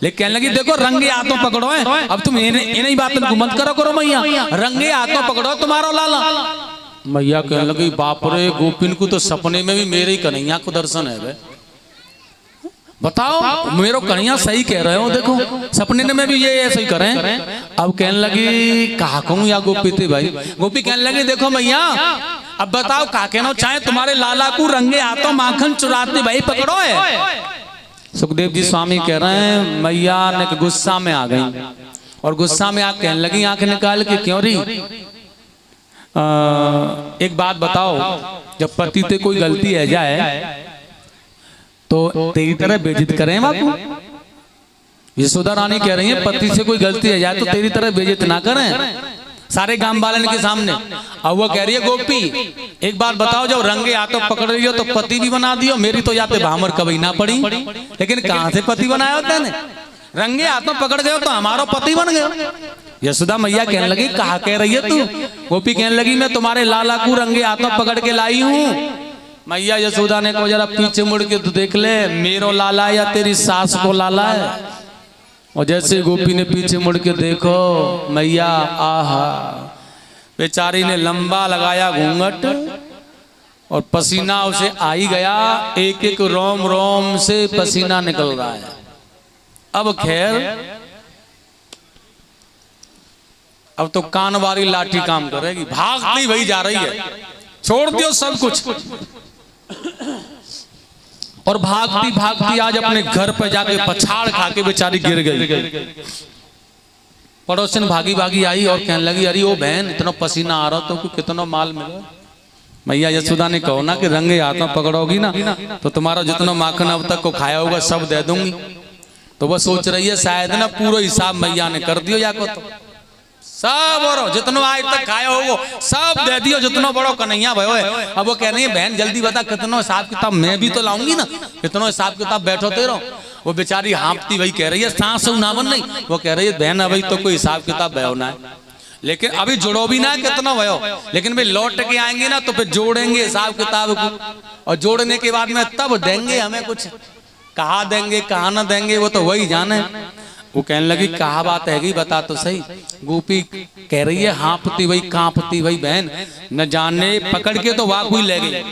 लेकिन कहने लगी देखो रंगे हाथों पकड़ो है, अब तुम इन्हीं बात मत करो मैया, रंगे हाथों पकड़ो तुम्हारा लाला। मैया कहने लगी बाप रे गोपिन को तो सपने में भी मेरे ही कन्हैया को दर्शन है बे, बताओ मेरे कन्हैया सही कह रहे हो, देखो सपने में भी ये ऐसे ही करें। अब कहने लगी कहा कहूँ या गोपी थी भाई, गोपी कहने लगी देखो मैया अब बताओ का कहना चाहे तुम्हारे लाला को रंगे हाथों माखन चुराते भाई पकड़ो है। सुखदेव जी स्वामी कह रहे हैं मैया ने गुस्सा में आ गई और गुस्सा में आप कहने लगी आंख निकाल के क्यों रही, एक बात बताओ जब पति से कोई गलती है जाए तो तेरी तरह बेइज्जत करें बापू। यशोदा रानी कह रही है पति से कोई गलती है जाए तो तेरी तरह बेइज्जत ना करें सारे गांव वाले के सामने। अब वो कह रही है गोपी एक बात बताओ जब रंगे हाथों पकड़ रही हो तो पति भी बना दियो, मेरी तो जाते भामर कभी ना पड़ी, लेकिन कहां से पति बनाया होता है, रंगे हाथों पकड़ गए तो हमारा पति बन गया। यशोदा मैया कहने लगी कहा कह रही है तू, गोपी कहने लगी मैं तुम्हारे लाला को रंगे हाथों पकड़ के लाई हूँ। मैया यशोदा ने कहा जरा पीछे मुड़ के तो देख ले मेरो लाला या तेरी सास को लाला है। और जैसे गोपी ने पीछे मुड़ के देखो मैया आहा बेचारी ने लंबा लगाया घूंघट और पसीना उसे आ ही गया, एक एक रोम रोम से पसीना निकल रहा है। अब खैर अब तो कानवारी लाठी काम करेगी, भागती वही जा रही है, छोड़ दियो सब कुछ। और भागती भागती आज अपने घर पे जाके पछाड़ खा के बेचारी गिर गई। पड़ोसन भागी भागी आई और कहने लगी, अरे ओ बहन इतना पसीना आ रहा तो कितना माल मिला। मैया यशोदा ने कहो ना कि रंगे हाथों पकड़ोगी ना तो तुम्हारा जितना माखन अब तक को खाया होगा सब दे दूंगी। तो वह सोच रही है शायद ना पूरा हिसाब मैया ने कर दियो, या को तो सब और जितना आज तक खाया होगा सब दे दियो, जितना बड़ो कन्हैया भयो है। अब वो कह रही है बहन जल्दी बता कितना हिसाब किताब, मैं भी तो लाऊंगी ना, कितना हिसाब किताब बैठो तेरो। वो बेचारी हाँपती वही कह रही है सांस ना बन नहीं। वो कह रही है बहन अभी तो कोई हिसाब किताब भयो ना है, लेकिन अभी जोड़ो भी ना कितना भयो, लेकिन भाई लौट के आएंगे ना तो फिर जोड़ेंगे हिसाब किताब को, और जोड़ने के बाद में तब देंगे हमें कुछ। कहाँ देंगे कहाँ ना देंगे वो तो वही जाने। वो कहने लगी कहा बात है बता तो सही। गोपी कह रही है हाँपती वही कांपती वही बहन, न जाने पकड़ के तो वाह कोई ले गई,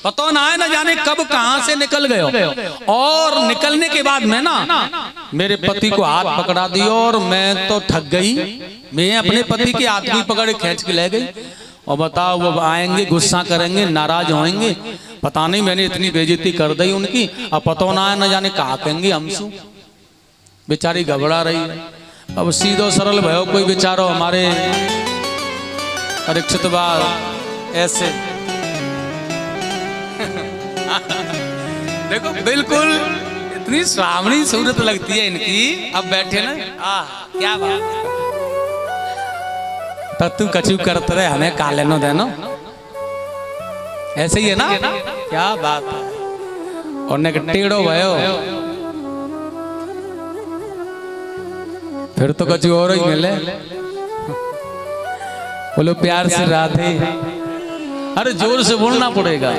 पता ना है न जाने कब कहां से निकल गए। और निकलने के बाद मैं ना मेरे पति को हाथ पकड़ा दिया और मैं तो ठग गई। मैं अपने पति के हाथ को पकड़ खींच के ले गई। और बताओ वो आएंगे गुस्सा करेंगे नाराज होंगे, पता नहीं मैंने इतनी बेइज्जती कर दी उनकी। अब पता ना है न जाने कहा कहेंगे हमसे। बेचारी घबरा रही है। अब सीधो सरल भयो कोई बेचारो हमारे परीक्षित बात ऐसे देखो बिल्कुल इतनी स्वावनी सूरत लगती है इनकी। अब बैठे ना क्या बात तो तू कचू करते रहे हमें काले नो देनो, ऐसे ही है ना, क्या बात है। और टेढ़ो भयो फिर तो कचू और ही मिले। बोलो प्यार से राधे, अरे जोर से बोलना पड़ेगा।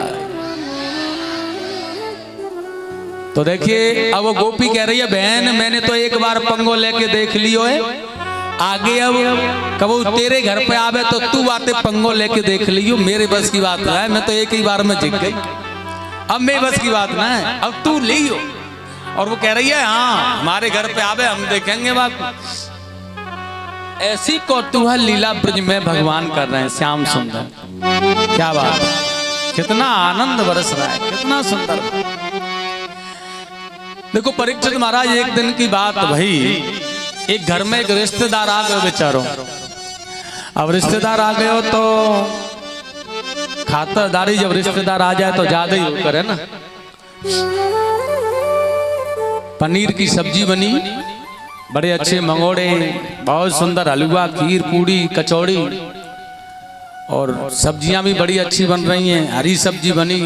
तो देखिए अब वो गोपी कह रही है बहन मैंने तो एक बार पंगो लेके देख लियो है, आगे अब कबो तेरे घर पे आवे तो तू बातें पंगो लेके देख लियो, मेरे बस की बात ना है। मैं तो एक ही बार में जीत गई, अब मेरी बस की बात ना है, अब तू लियो। और वो कह रही है हाँ हमारे घर पे आवे हम देखेंगे बात। ऐसी कौतूहल लीला ब्रज में भगवान कर रहे हैं श्याम सुंदर, क्या बात है, कितना आनंद बरस रहा है, कितना सुंदर। देखो परीक्षित महाराज एक दिन की बात भाई, एक घर में एक रिश्तेदार आ गए बेचारों। अब रिश्तेदार आ गए हो तो खातरदारी जब रिश्तेदार आ जाए तो ज्यादा ही करे ना। पनीर की सब्जी बनी, बड़े अच्छे मंगोड़े, बहुत सुंदर हलवा खीर पूड़ी कचौड़ी, और सब्जियां भी बड़ी अच्छी बन रही हैं, हरी सब्जी बनी,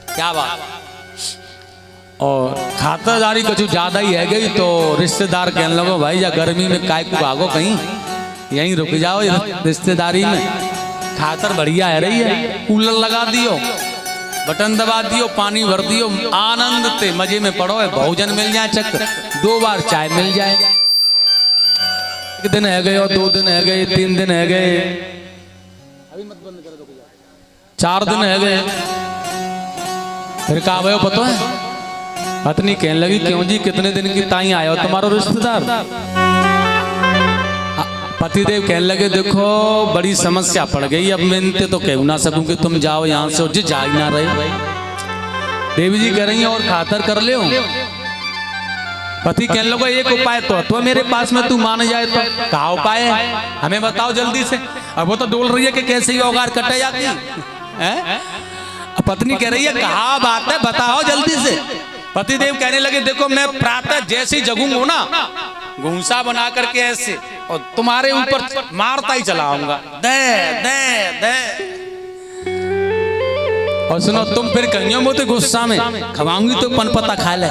क्या बात। और खातरदारी कुछ ज्यादा ही है गई तो रिश्तेदार कहने लगो भाई या गर्मी में काय को भागो कहीं, यहीं रुक जाओ रिश्तेदारी में, खातर बढ़िया है रही है। कूलर लगा दियो, बटन दबा दियो, पानी भर दियो, आनंद ते मजे में पड़ो है। भोजन मिल जाए चक, 2 बार चाय मिल जाए। एक दिन है गए और 2 दिन है गए, 3 दिन है गए, 4 दिन है गए, फिर कहा भयो पता है। पत्नी कहने लगी क्यों जी कितने दिन की ताई आया हो तुम्हारा रिश्तेदार। पतिदेव कहने लगे देखो बड़ी समस्या पड़ गई, अब मैं इनते तो कह ना सकूं कि तुम जाओ यहाँ से, जी जा ही ना रहे। देवी जी कह रही हैं और खातर कर ले। पति कहने लगा एक उपाय तो मेरे पास में, तू मान जाए तो। कहा उपाय है हमें बताओ जल्दी से। अब वो तो डोल रही है कि कैसे ही औगार कटे जाती है। पत्नी कह रही है कहा बात है बताओ जल्दी से। पतिदेव कहने लगे देखो मैं प्रातः जैसे ही जगूंगा ना घूंसा बना करके ऐसे और तुम्हारे ऊपर मारता ही चला आऊंगा, दे दे दे। और सुनो तुम फिर कहियो मुझे गुस्सा में खवाऊंगी तो पनपता खा ले।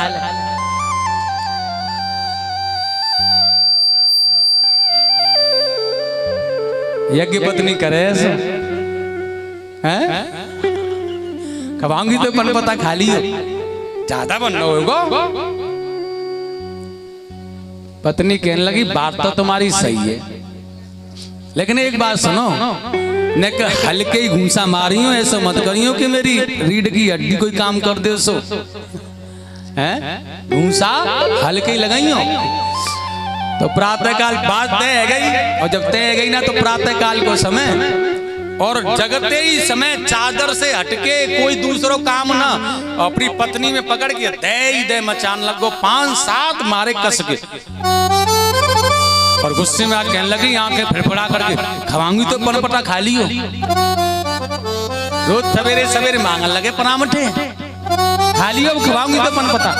यज्ञ पत्नी करे ऐसे हैं, खवाऊंगी तो पनपता खा लियो, ज्यादा बनना होगा। पत्नी कहने लगी बात तो तुम्हारी सही है, लेकिन एक बात सुनो, ने हल्के ही घूंसा मारी हो ऐसा मत करियो कि मेरी रीढ़ की हड्डी कोई काम कर दे सो है। घूंसा हल्के ही लगाई हो। तो तो प्रातःकाल बात तय है गई, और जब तय है गई ना तो प्रातःकाल को समय और जगते ही समय चादर से हटके कोई दूसरो काम ना, अपनी पत्नी में पकड़ के दे मचान लगो 5-7 मारे कस के, और गुस्से में आके कहने लगी आंखें फड़फड़ा करके, खवाऊंगी तो पनपटा खा लियो। रोज सवेरे सवेरे मांगने लगे परामठे, खा लियो खवाऊंगी तो पनपटा।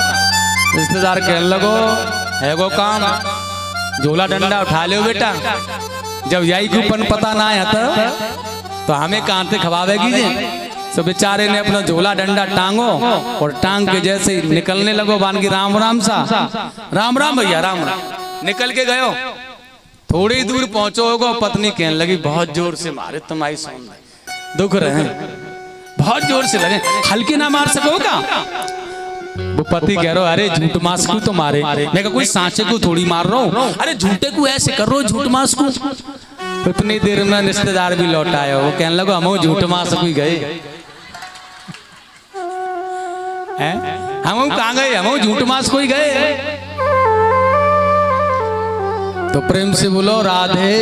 रिश्तेदार कहने लगो है वो काम, झोला डंडा उठा लियो बेटा, जब यही को पनपता ना आया तो हमें कहां से खवावेगी जी। तो बेचारे ने अपना झोला डंडा टांगो और टांग के जैसे ही निकलने लगो बान की राम राम सा, राम राम भैया राम राम, निकल के गयो। थोड़ी दूर पहुंचो होगो, पत्नी कहने लगी बहुत जोर से मारे तुम्हारी सोन दुख रहे, बहुत जोर से लगे, हल्के ना मार सकोगा। वो पति कह रहा अरे झूठ मास को तो मारे, मैं कोई सांचे को थोड़ी मार रहा हूँ, अरे झूठे को ऐसे कर रहा झूठ मास को। उतनी देर में रिश्तेदार भी लौट आया, वो कहने लगा हम झूठ मास को गए, हम कहाँ गए, हम झूठ मास को ही गए। तो प्रेम से बोलो राधे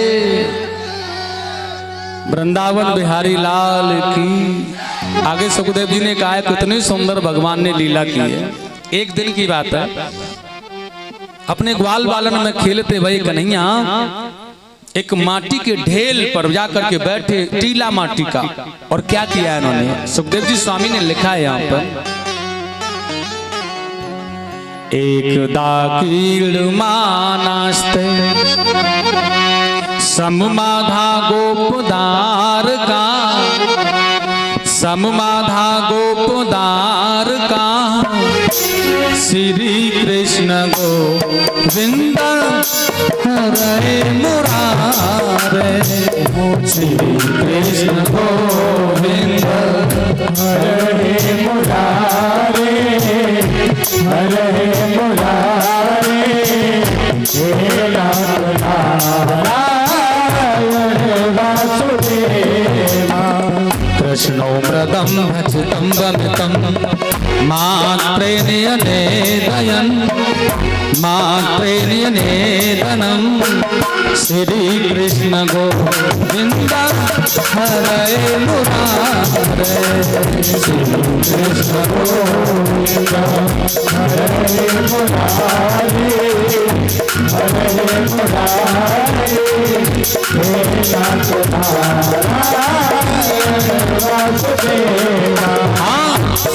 वृंदावन बिहारी लाल की। आगे सुखदेव जी ने कहा कितनी सुंदर भगवान ने लीला की है। एक दिन की बात है, अपने ग्वाल बालन में खेलते भाई कन्हैया एक माटी के ढेल पर जाकर के बैठे, टीला माटी का, और क्या किया इन्होंने, सुखदेव जी स्वामी ने लिखा है यहाँ पर, एक दाकील मानास्ते सममाधा गोपदार का, सममाधा गोपदार का, श्री कृष्ण गोविंद हरे मुरारे, श्री कृष्ण गोविंद हरे मुरारे, हरे मुरारे, हे नाथ कृष्णो मृदं भजितं वमितं मात्रेणयनेदयन्, मात्रेणयनेदनं, श्री कृष्ण गोविंद हरे मुरारे, श्री कृष्ण गोविंद हरे मुरारे, हरे मुरारे, हे नाथ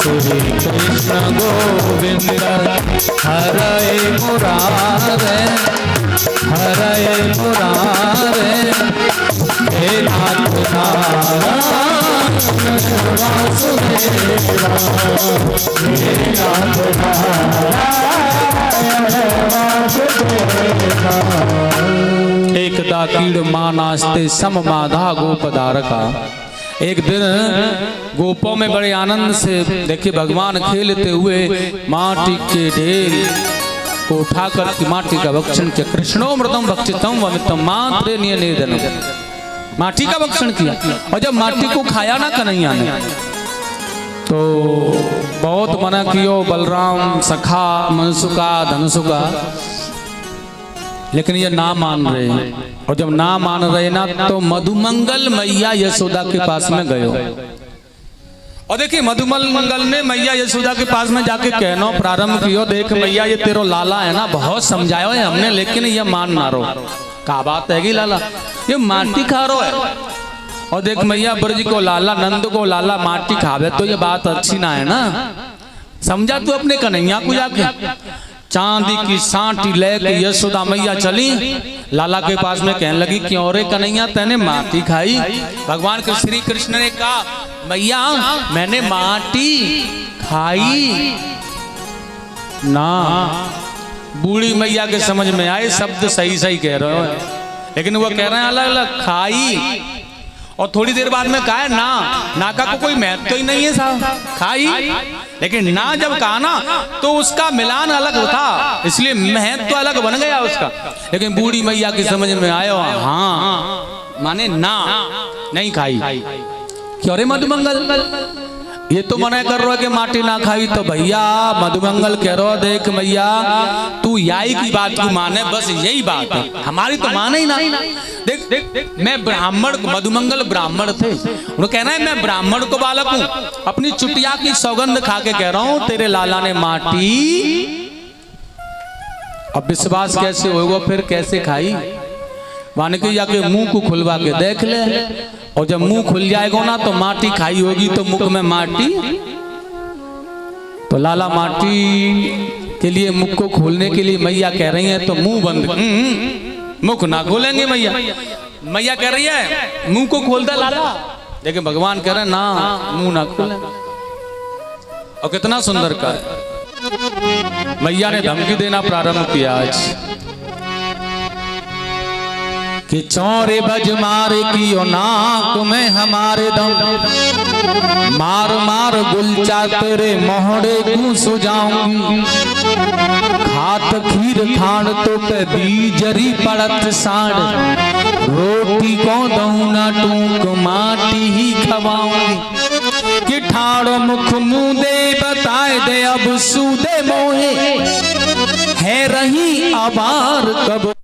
श्री कृष्ण गोविंद हरे मुरारे, हरे मुरारे, हे नाथ नारायण वासुदेवा, हे नाथ नारायण वासुदेवा। एकदा कीड़ मानास्ते सममाधा गोपदारका। एक दिन गोपों में बड़े आनंद से देखिए भगवान खेलते हुए माटी के ढेल को उठाकर माटी का भक्षण किया। कृष्णो मृतम भक्षितम वमितम मात्रेणयनेदनम, माटी का भक्षण किया। और जब माटी को खाया ना कन्हैया ने तो बहुत मना कियो, बलराम सखा मनसुका धनुसुका, लेकिन ये ना मान रहे हैं। और जब ना मान रहे ना तो मधुमंगल मैया यशोदा के पास में गयो। और देखिए मधुमंगल ने मैया यशोदा के पास में जाके कहना प्रारंभ कियो, देख मैया ये तेरो लाला है ना, बहुत समझाया है हमने, लेकिन ये मान ना रो। क्या बात है लाला, ये माटी खा रो है। और देख मैया ब्रज को लाला, नंद को लाला माटी खावे तो ये बात अच्छी ना है ना, समझा तू अपने कन्हैया को जाके। चांदी की सांटी लेके यशोदा मैया चली लाला के पास में, कहने लगी क्यों रे कन्हैया तैने माटी खाई। भगवान के श्री कृष्ण ने कहा मैया मैंने माटी खाई ना। बूढ़ी मैया के समझ में आए शब्द सही सही कह रहे हो, लेकिन वो कह रहे हैं अलग अलग, खाई। और थोड़ी देर बाद में कहा है ना, ना का कोई महत्व तो ही नहीं है साहब, खाई। लेकिन ना जब कहा ना तो उसका मिलान अलग था, इसलिए महत्व तो अलग बन गया उसका। लेकिन बूढ़ी मैया की समझ में आया हाँ माने ना नहीं खाई। क्यों रे मधुमंगल, ये तो मना कर रहा है कि माटी ना खाई, तो भैया मधुमंगल कह रहा देख मैया तू याई की बात की माने, बस यही बात है, हमारी तो माने ही ना। देख देख मैं ब्राह्मण, मधुमंगल ब्राह्मण थे, उन्होंने कहना है मैं ब्राह्मण को बालक हूं, अपनी चुटिया की सौगंध खा के कह रहा हूं तेरे लाला ने माटी। अब विश्वास कैसे होगा फिर, कैसे खाई? माने कि जाके मुंह को खुलवा के देख ले, और जब मुंह खुल जाएगा ना तो माटी खाई होगी, तो मुख में माटी, तो लाला माटी के लिए मुख को खोलने के लिए मैया कह रही है तो मुंह बंद, मुख ना खोलेंगे मैया। मैया कह रही है मुंह को खोल दे लाला, लेकिन भगवान कह रहे हैं ना मुंह ना खोले। और कितना सुंदर का है, मैया ने धमकी देना प्रारंभ किया आज कि चौरे बज मार की नाक में हमारे दम, मार मार गुलचा तेरे मोहड़े को सुजाऊंगी, खात खीर खान तो ते बीजरी पड़त साड़, रोटी को दऊ ना टूक माटी ही खवाऊंगी, कि ठाड़ो मुख मुँह दे बताए दे अब सूदे मोहे, है रही आबार कब